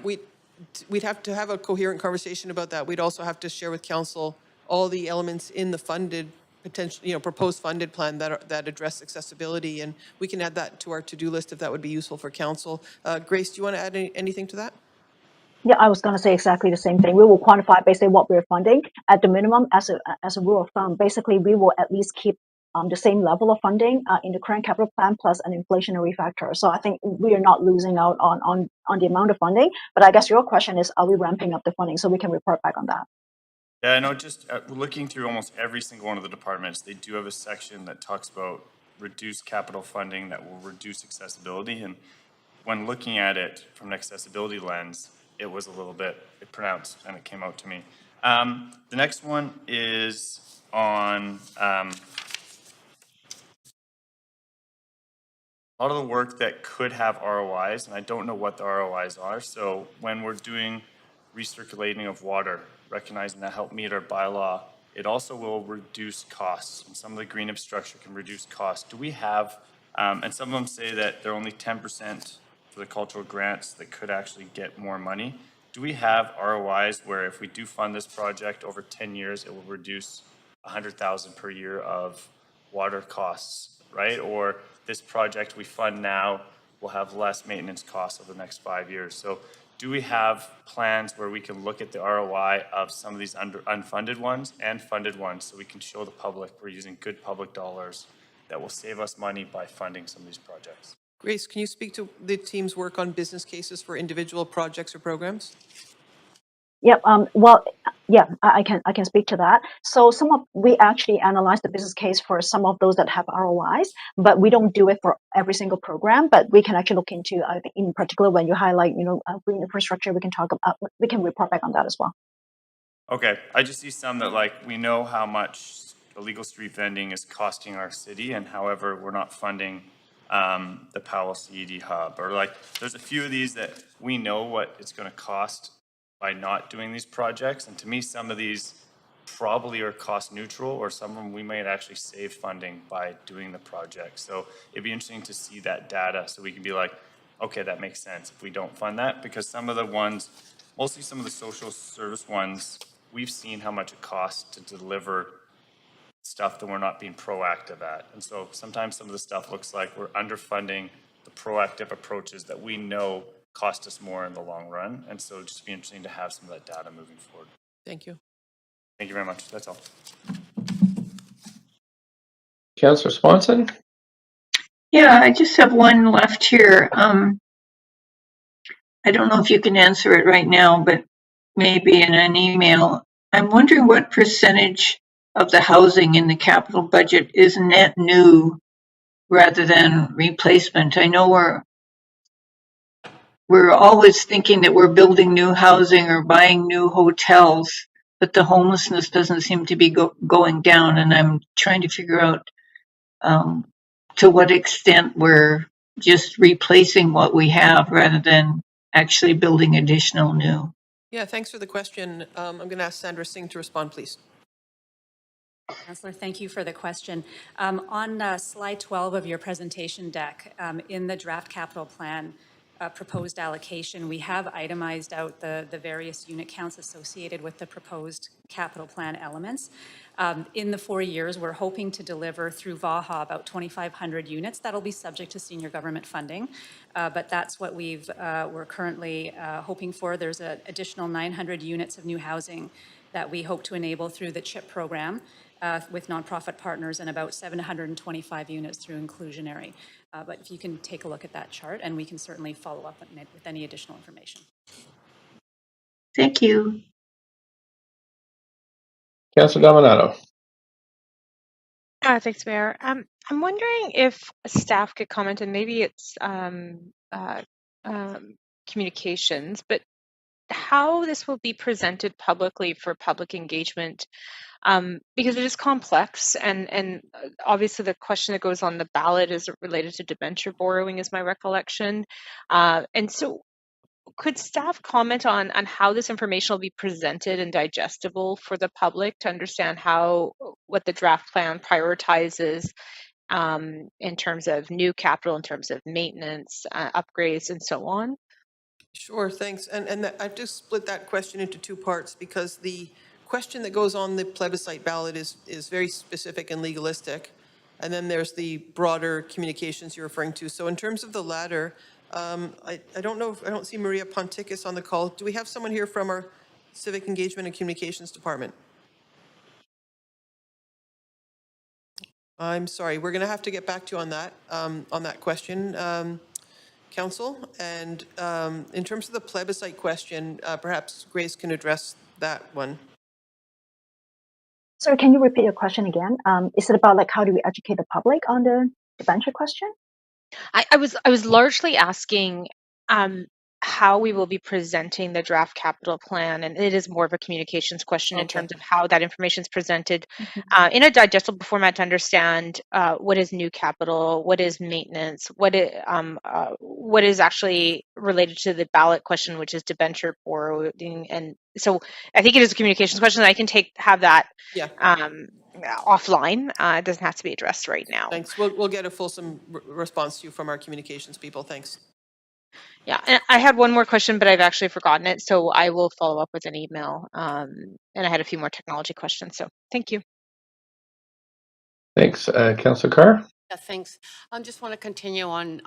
We'd have to have a coherent conversation about that. We'd also have to share with council all the elements in the funded potential, proposed funded plan that address accessibility, and we can add that to our to-do list if that would be useful for council. Grace, do you want to add anything to that? Yeah, I was going to say exactly the same thing. We will quantify basically what we're funding at the minimum as a rule of thumb. Basically, we will at least keep the same level of funding in the current capital plan plus an inflationary factor. So I think we are not losing out on the amount of funding. But I guess your question is, are we ramping up the funding? So we can report back on that. Yeah, I know, just looking through almost every single one of the departments, they do have a section that talks about reduced capital funding that will reduce accessibility. And when looking at it from an accessibility lens, it was a little bit pronounced and it came out to me. The next one is on a lot of the work that could have ROIs, and I don't know what the ROIs are. So when we're doing recirculating of water, recognizing that help meet our bylaw, it also will reduce costs. And some of the green infrastructure can reduce costs. Do we have, and some of them say that they're only 10% for the cultural grants that could actually get more money. Do we have ROIs where if we do fund this project over 10 years, it will reduce 100,000 per year of water costs, right? Or this project we fund now will have less maintenance costs over the next 5 years. So do we have plans where we can look at the ROI of some of these unfunded ones and funded ones so we can show the public we're using good public dollars that will save us money by funding some of these projects? Grace, can you speak to the team's work on business cases for individual projects or programs? Yep. Well, yeah, I can speak to that. So we actually analyze the business case for some of those that have ROIs, but we don't do it for every single program. But we can actually look into, I think, in particular, when you highlight, green infrastructure, we can report back on that as well. Okay, I just see some that we know how much illegal street vending is costing our city, and however, we're not funding the Powell CED hub, or there's a few of these that we know what it's going to cost by not doing these projects. And to me, some of these probably are cost neutral, or some of them we might actually save funding by doing the project. So it'd be interesting to see that data so we can be like, okay, that makes sense if we don't fund that, because some of the ones, mostly some of the social service ones, we've seen how much it costs to deliver stuff that we're not being proactive at. And so sometimes some of the stuff looks like we're underfunding the proactive approaches that we know cost us more in the long run. And so it'd just be interesting to have some of that data moving forward. Thank you. Thank you very much. That's all. Councillor Swanson? Yeah, I just have one left here. I don't know if you can answer it right now, but maybe in an email. I'm wondering what percentage of the housing in the capital budget is net new rather than replacement. I know we're always thinking that we're building new housing or buying new hotels, but the homelessness doesn't seem to be going down, and I'm trying to figure out to what extent we're just replacing what we have rather than actually building additional new. Yeah, thanks for the question. I'm going to ask Sandra Singh to respond, please. Councillor, thank you for the question. On slide 12 of your presentation deck, in the draft capital plan proposed allocation, we have itemized out the various unit counts associated with the proposed capital plan elements. In the 4 years, we're hoping to deliver through VAHA about 2,500 units. That'll be subject to senior government funding, but that's what we're currently hoping for. There's an additional 900 units of new housing that we hope to enable through the CHIP program with nonprofit partners, and about 725 units through inclusionary. But if you can take a look at that chart, and we can certainly follow up with any additional information. Thank you. Councillor Dominato? Thanks, Mayor. I'm wondering if staff could comment, and maybe it's communications, but how this will be presented publicly for public engagement, because it is complex, and obviously the question that goes on the ballot is related to debenture borrowing, is my recollection. And so could staff comment on how this information will be presented and digestible for the public to understand what the draft plan prioritizes in terms of new capital, in terms of maintenance, upgrades, and so on? Sure, thanks. I've just split that question into two parts because the question that goes on the plebiscite ballot is very specific and legalistic. And then there's the broader communications you're referring to. So in terms of the latter, I don't know, I don't see Maria Ponticus on the call. Do we have someone here from our Civic Engagement and Communications Department? I'm sorry, we're going to have to get back to you on that question. Council. And in terms of the plebiscite question, perhaps Grace can address that one. Sorry, can you repeat your question again? Is it about like how do we educate the public on the debenture question? I was largely asking how we will be presenting the draft capital plan, and it is more of a communications question in terms of how that information is presented in a digestible format to understand what is new capital, what is maintenance, what is actually related to the ballot question, which is debenture borrowing. And so I think it is a communications question. I can have that offline. It doesn't have to be addressed right now. Thanks. We'll get a fulsome response to you from our communications people. Thanks. Yeah, and I had one more question, but I've actually forgotten it, so I will follow up with an email. And I had a few more technology questions, so thank you. Thanks. Councillor Carr? Yeah, thanks. I just want to continue on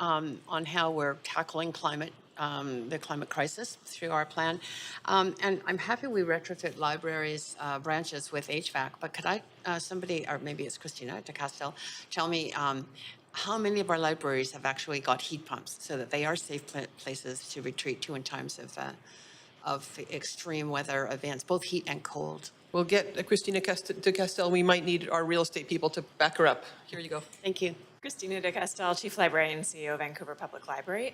how we're tackling the climate crisis through our plan. And I'm happy we retrofit libraries branches with HVAC, but could somebody, or maybe it's Christina de Castel, tell me how many of our libraries have actually got heat pumps so that they are safe places to retreat to in times of extreme weather events, both heat and cold? We'll get Christina de Castel. We might need our real estate people to back her up. Here you go. Thank you. Christina de Castel, Chief Librarian and CEO of Vancouver Public Library.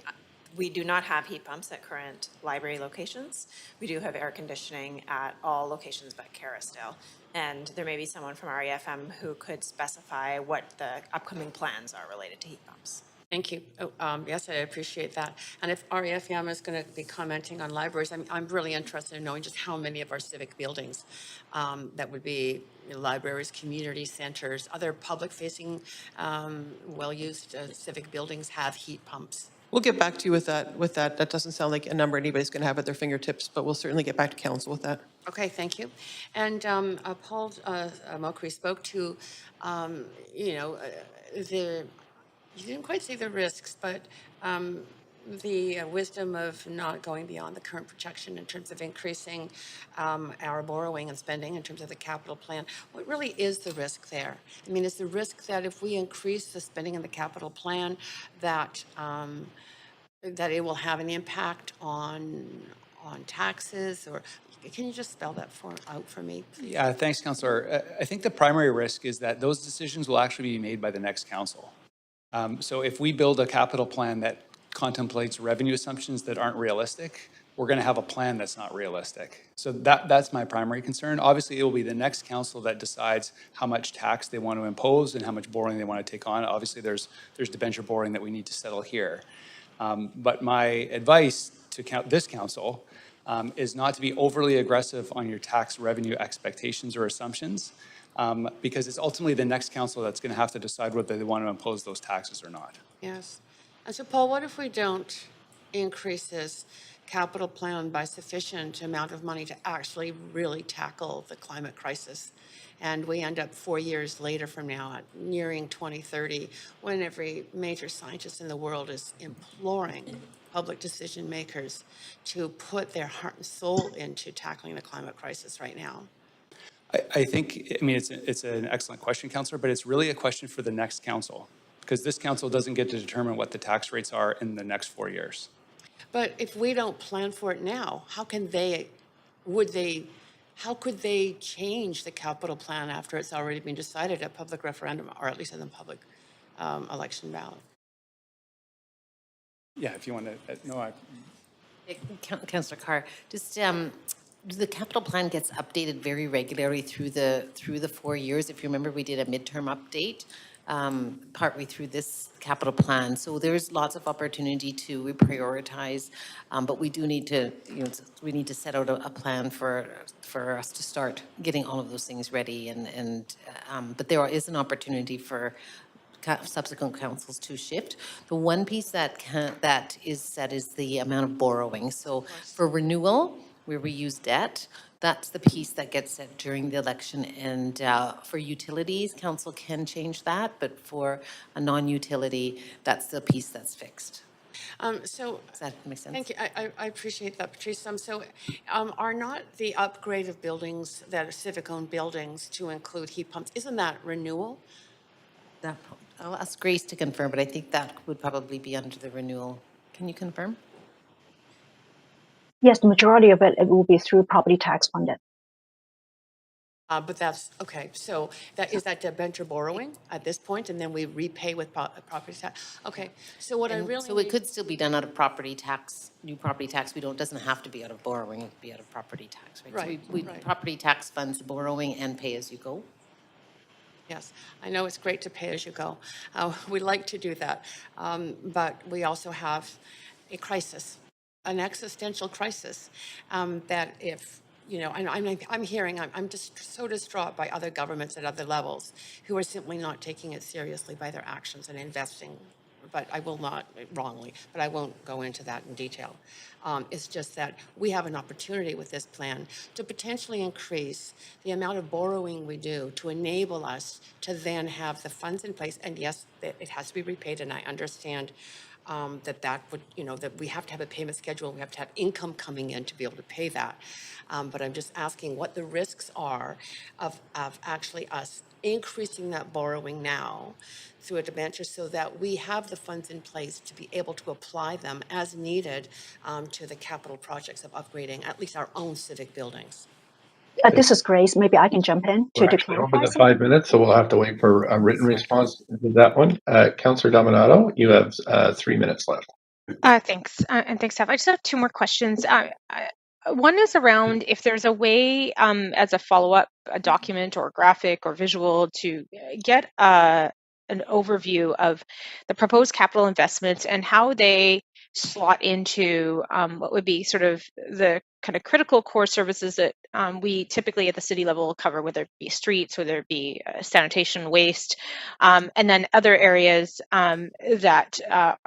We do not have heat pumps at current library locations. We do have air conditioning at all locations but Caristale. And there may be someone from REFM who could specify what the upcoming plans are related to heat pumps. Thank you. Yes, I appreciate that. And if REFM is going to be commenting on libraries, I'm really interested in knowing just how many of our civic buildings that would be libraries, community centers, other public-facing, well-used civic buildings have heat pumps. We'll get back to you with that. That doesn't sound like a number anybody's going to have at their fingertips, but we'll certainly get back to council with that. Okay, thank you. And Paul Mokry spoke to, you didn't quite say the risks, but the wisdom of not going beyond the current projection in terms of increasing our borrowing and spending in terms of the capital plan. What really is the risk there? I mean, is the risk that if we increase the spending in the capital plan, that it will have an impact on taxes? Or can you just spell that out for me, please? Yeah, thanks, Councillor. I think the primary risk is that those decisions will actually be made by the next council. So if we build a capital plan that contemplates revenue assumptions that aren't realistic, we're going to have a plan that's not realistic. So that's my primary concern. Obviously, it will be the next council that decides how much tax they want to impose and how much borrowing they want to take on. Obviously, there's debenture borrowing that we need to settle here. But my advice to this council is not to be overly aggressive on your tax revenue expectations or assumptions, because it's ultimately the next council that's going to have to decide whether they want to impose those taxes or not. Yes. And so, Paul, what if we don't increase this capital plan by sufficient amount of money to actually really tackle the climate crisis? And we end up 4 years later from now, nearing 2030, when every major scientist in the world is imploring public decision makers to put their heart and soul into tackling the climate crisis right now. I think, I mean, it's an excellent question, Councillor, but it's really a question for the next council, because this council doesn't get to determine what the tax rates are in the next 4 years. But if we don't plan for it now, how could they change the capital plan after it's already been decided at public referendum, or at least in the public election ballot? Yeah, if you want to, no, Councillor Carr, just the capital plan gets updated very regularly through the 4 years. If you remember, we did a midterm update partway through this capital plan. So there's lots of opportunity to reprioritize, but we do need to, we need to set out a plan for us to start getting all of those things ready. But there is an opportunity for subsequent councils to shift. The one piece that is set is the amount of borrowing. So for renewal, where we use debt, that's the piece that gets set during the election. And for utilities, council can change that, but for a non-utility, that's the piece that's fixed. So, does that make sense? Thank you. I appreciate that, Patrice. Are not the upgrade of buildings that are civic-owned buildings to include heat pumps, isn't that renewal? I'll ask Grace to confirm, but I think that would probably be under the renewal. Can you confirm? Yes, the majority of it will be through property tax funded. But that's, okay, so is that debenture borrowing at this point, and then we repay with property tax? Okay, so what I really So it could still be done out of property tax, new property tax. Doesn't have to be out of borrowing, it could be out of property tax, right? Right, So right. property tax funds borrowing and pay as you go. Yes, I know it's great to pay as you go. We like to do that, but we also have a crisis, an existential crisis, that if, you know, and I'm hearing, I'm just so distraught by other governments at other levels who are simply not taking it seriously by their actions and investing. But I will not, wrongly, but I won't go into that in detail. It's just that we have an opportunity with this plan to potentially increase the amount of borrowing we do to enable us to then have the funds in place. And yes, it has to be repaid, and I understand that would, you know, that we have to have a payment schedule, we have to have income coming in to be able to pay that. But I'm just asking what the risks are of actually us increasing that borrowing now through a debenture so that we have the funds in place to be able to apply them as needed to the capital projects of upgrading at least our own civic buildings. This is Grace. Maybe I can jump in We're to actually over clarify the something. 5 minutes, so we'll have to wait for a written response to that one. Councillor Dominato, you have 3 minutes left. Thanks, and thanks, Steph. I just have two more questions. One is around if there's a way, as a follow-up, a document or a graphic or visual to get an overview of the proposed capital investments and how they slot into what would be sort of the kind of critical core services that we typically at the city level cover, whether it be streets, whether it be sanitation, waste, and then other areas that,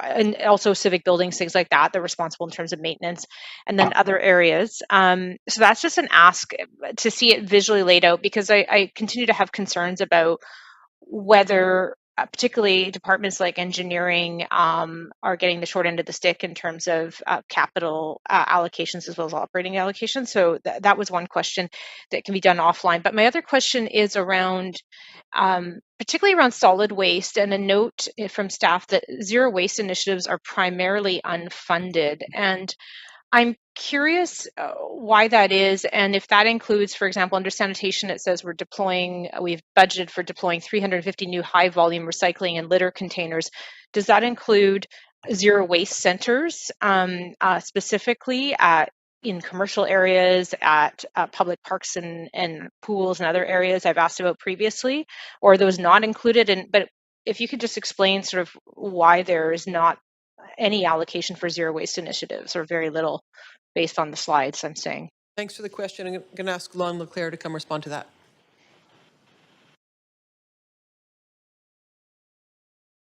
and also civic buildings, things like that, they're responsible in terms of maintenance, and then other areas. So that's just an ask to see it visually laid out, because I continue to have concerns about whether particularly departments like engineering are getting the short end of the stick in terms of capital allocations as well as operating allocations. So that was one question that can be done offline. But my other question is around particularly around solid waste, and a note from staff that zero waste initiatives are primarily unfunded. And I'm curious why that is, and if that includes, for example, under sanitation, it says we've budgeted for deploying 350 new high volume recycling and litter containers. Does that include zero waste centers, specifically in commercial areas, at public parks and pools and other areas I've asked about previously, or are those not included? But if you could just explain sort of why there is not any allocation for zero waste initiatives, or very little, based on the slides I'm saying. Thanks for the question. I'm going to ask Lon Leclerc to come respond to that.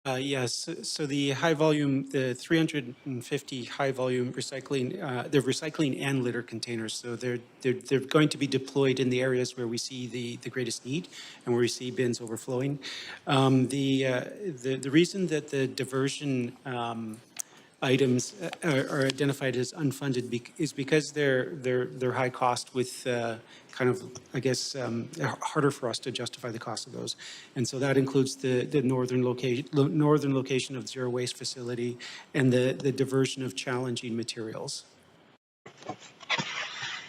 Yes, so the high volume, the 350 high volume recycling, the recycling and litter containers. So they're going to be deployed in the areas where we see the greatest need and where we see bins overflowing. The reason that the diversion items are identified as unfunded is because they're high cost with kind of, I guess, harder for us to justify the cost of those. And so that includes the northern location of the zero waste facility and the diversion of challenging materials.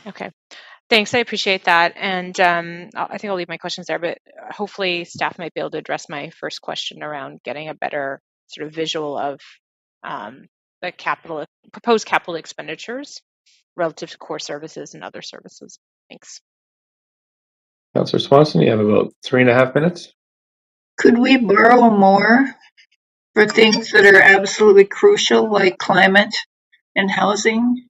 Okay. Thanks, I appreciate that. And I think I'll leave my questions there, but hopefully staff might be able to address my first question around getting a better sort of visual of the proposed capital expenditures relative to core services and other services. Thanks. Councillor Swanson, you have about 3.5 minutes. Could we borrow more for things that are absolutely crucial, like climate and housing?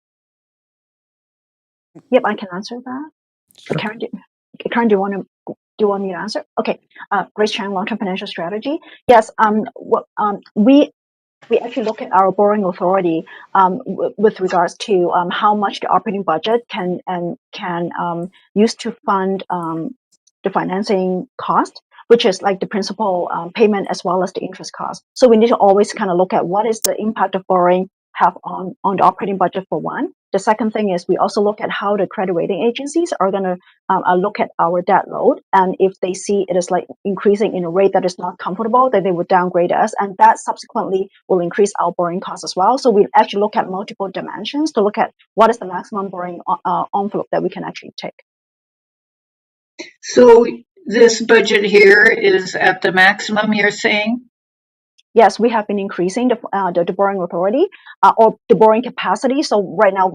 Yep, I can answer that. Sure. Karen, do you want to you want me to answer? Okay. Grace Chang, long-term financial strategy. Yes. We actually look at our borrowing authority with regards to how much the operating budget can use to fund the financing cost, which is like the principal payment as well as the interest cost. So we need to always kind of look at what is the impact of borrowing have on the operating budget for one. The second thing is we also look at how the credit rating agencies are going to look at our debt load, and if they see it is like increasing in a rate that is not comfortable, then they would downgrade us, and that subsequently will increase our borrowing costs as well. So we actually look at multiple dimensions to look at what is the maximum borrowing envelope that we can actually take. So this budget here is at the maximum, you're saying? Yes, we have been increasing the borrowing authority or the borrowing capacity. So right now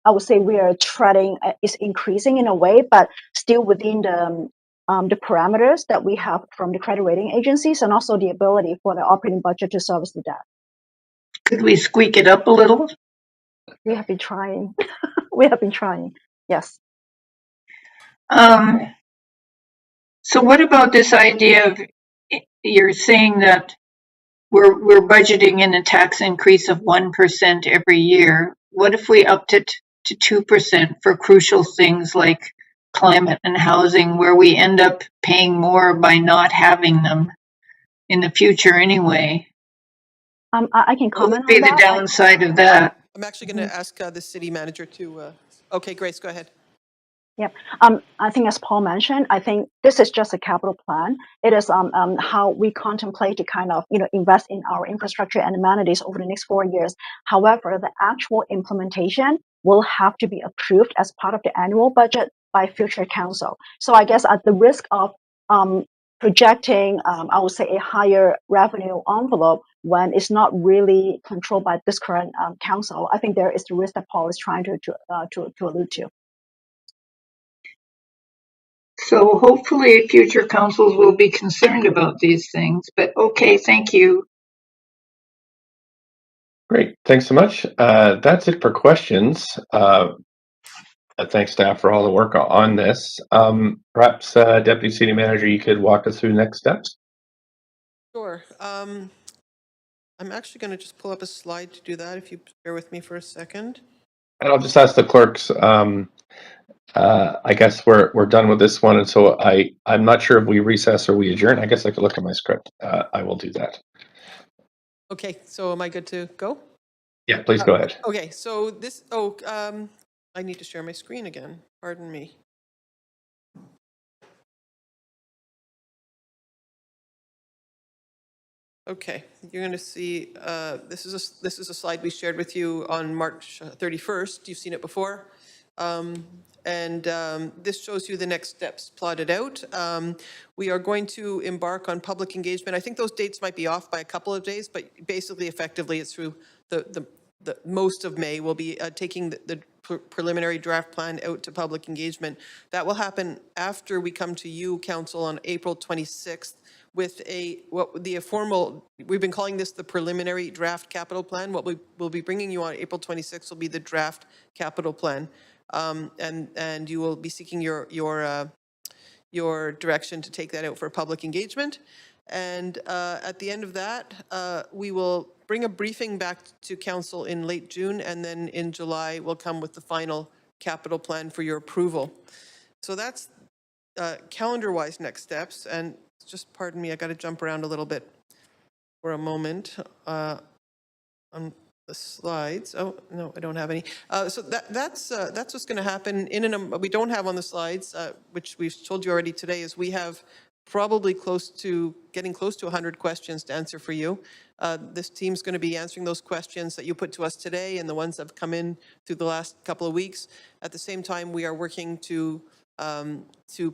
I would say we are treading is increasing in a way, but still within the parameters that we have from the credit rating agencies, and also the ability for the operating budget to service the debt. Could we squeak it up a little? We have been trying. We have been trying. Yes. So what about this idea of you're saying that we're budgeting in a tax increase of 1% every year? What if we upped it to 2% for crucial things like climate and housing, where we end up paying more by not having them in the future anyway? I can comment on that. What would be the downside of that? I'm actually going to ask the city manager to, okay, Grace, go ahead. Yep. I think as Paul mentioned, I think this is just a capital plan. It is how we contemplate to kind of invest in our infrastructure and amenities over the next 4 years. However, the actual implementation will have to be approved as part of the annual budget by future council. So I guess at the risk of projecting, I would say, a higher revenue envelope when it's not really controlled by this current council, I think there is the risk that Paul is trying to allude to. So hopefully future councils will be concerned about these things, but okay, thank you. Great, thanks so much. That's it for questions. Thanks, staff, for all the work on this. Perhaps, Deputy City Manager, you could walk us through next steps? Sure. I'm actually going to just pull up a slide to do that, if you bear with me for a second. And I'll just ask the clerks, I guess we're done with this one, and so I'm not sure if we recess or we adjourn. I guess I could look at my script. I will do that. Okay, so am I good to go? Yeah, please go ahead. Okay, so this, I need to share my screen again. Pardon me. Okay, you're going to see, this is a slide we shared with you on March 31st. You've seen it before. This shows you the next steps plotted out. We are going to embark on public engagement. I think those dates might be off by a couple of days, but basically, effectively, it's through the most of May. We'll be taking the preliminary draft plan out to public engagement. That will happen after we come to you, Council, on April 26th with we've been calling this the preliminary draft capital plan. What we will be bringing you on April 26th will be the draft capital plan. And you will be seeking your direction to take that out for public engagement. And at the end of that, we will bring a briefing back to council in late June, and then in July we'll come with the final capital plan for your approval. So that's calendar-wise next steps. And just pardon me, I got to jump around a little bit for a moment on the slides. Oh, no, I don't have any. So that's what's going to happen. We don't have on the slides, which we've told you already today, is we have probably getting close to 100 questions to answer for you. This team's going to be answering those questions that you put to us today and the ones that have come in through the last couple of weeks. At the same time, we are working to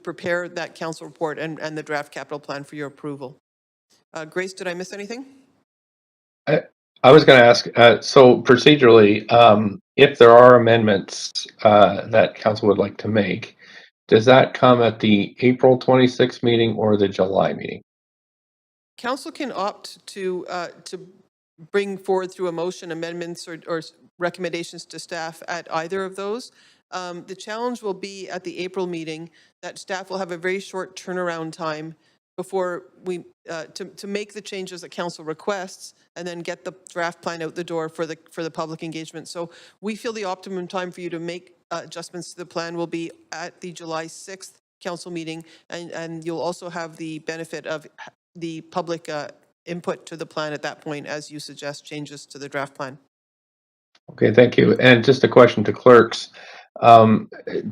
prepare that council report and the draft capital plan for your approval. Grace, did I miss anything? I was going to ask, so procedurally, if there are amendments that council would like to make, does that come at the April 26th meeting or the July meeting? Council can opt to bring forward through a motion amendments or recommendations to staff at either of those. The challenge will be at the April meeting that staff will have a very short turnaround time before we, to make the changes that council requests and then get the draft plan out the door for the public engagement. So we feel the optimum time for you to make adjustments to the plan will be at the July 6th council meeting, and you'll also have the benefit of the public input to the plan at that point as you suggest changes to the draft plan. Okay, thank you. And just a question to clerks.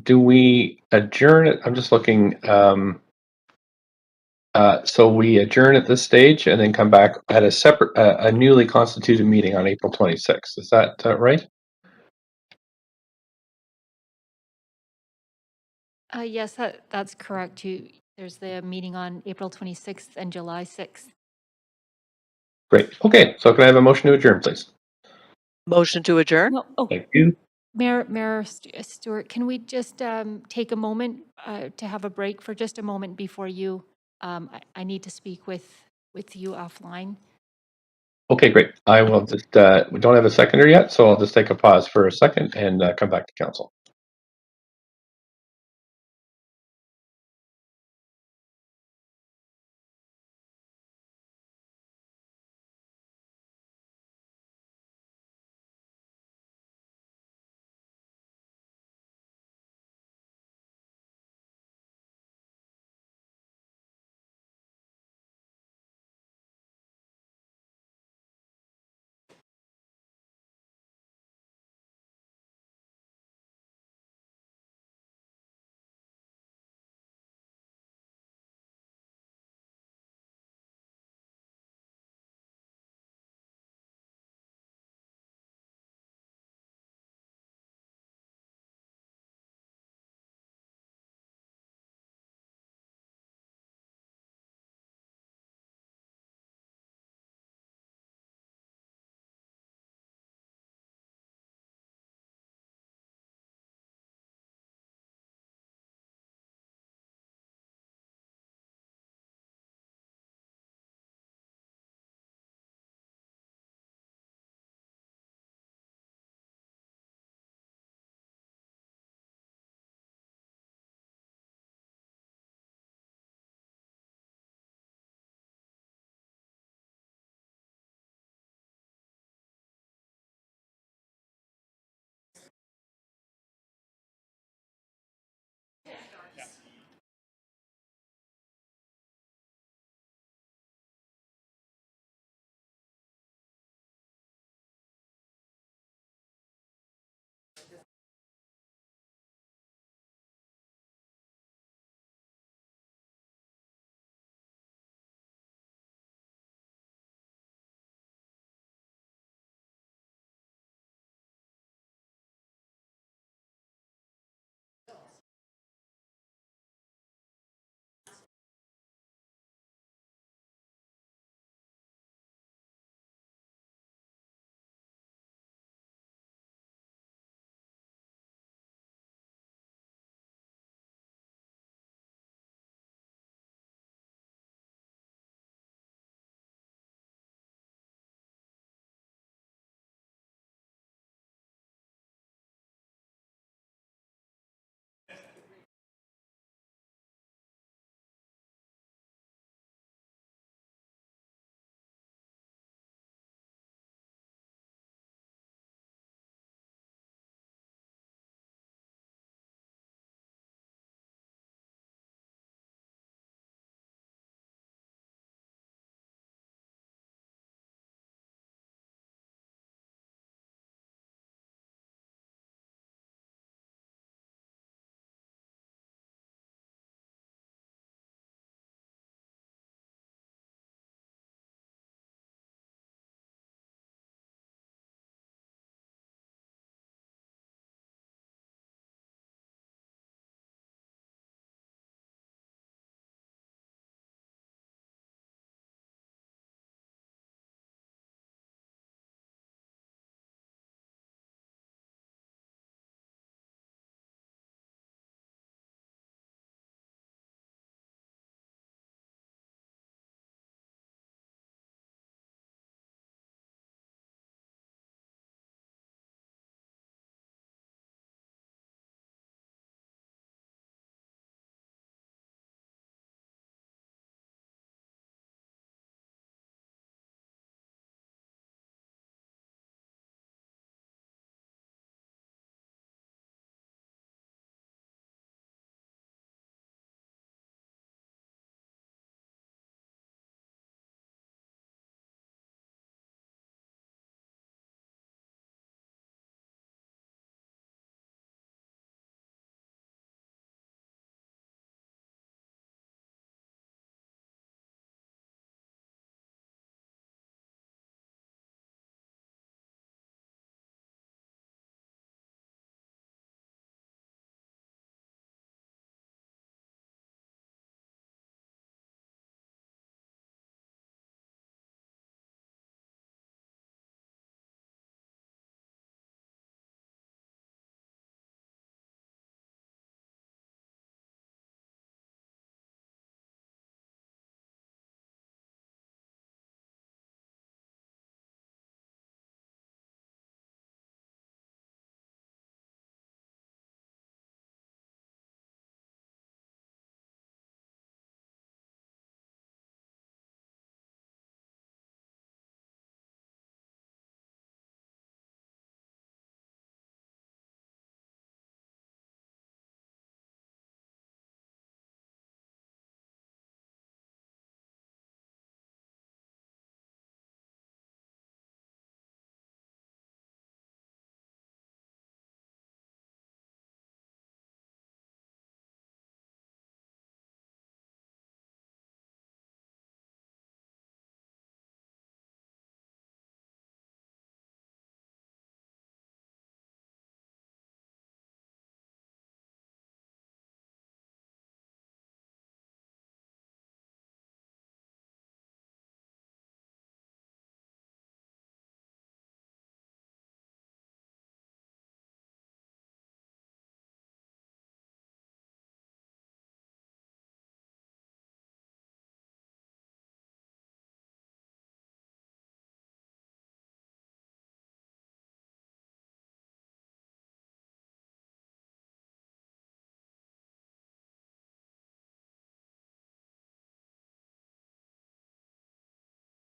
Do we adjourn it? I'm just looking. So we adjourn at this stage and then come back at a separate, a newly constituted meeting on April 26th. Is that right? Yes, that's correct. There's the meeting on April 26th and July 6th. Great. Okay, so can I have a motion to adjourn, please? Motion to adjourn? No, oh, Thank you. Mayor Stewart, can we just take a moment to have a break for just a moment before you? I need to speak with you offline. Okay, great. I will just, we don't have a seconder yet, so I'll just take a pause for a second and come back to council.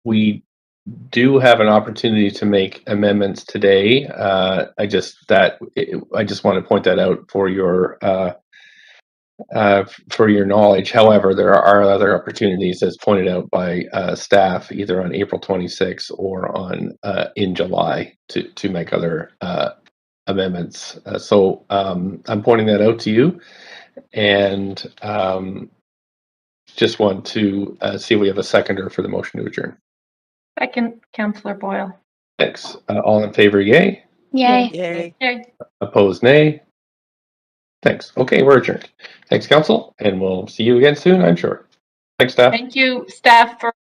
we do have an opportunity to make amendments today. I just want to point that out for your knowledge. However, there are other opportunities, as pointed out by staff, either on April 26th or on in July to make other amendments. So I'm pointing that out to you, and just want to see if we have a seconder for the motion to adjourn. Second, Councillor Boyle. Thanks. All in favor, yay. Yay. Yay. Yay. Opposed, nay. Thanks. Okay, we're adjourned. Thanks, council, and we'll see you again soon, I'm sure. Thanks, staff. Thank you, staff, for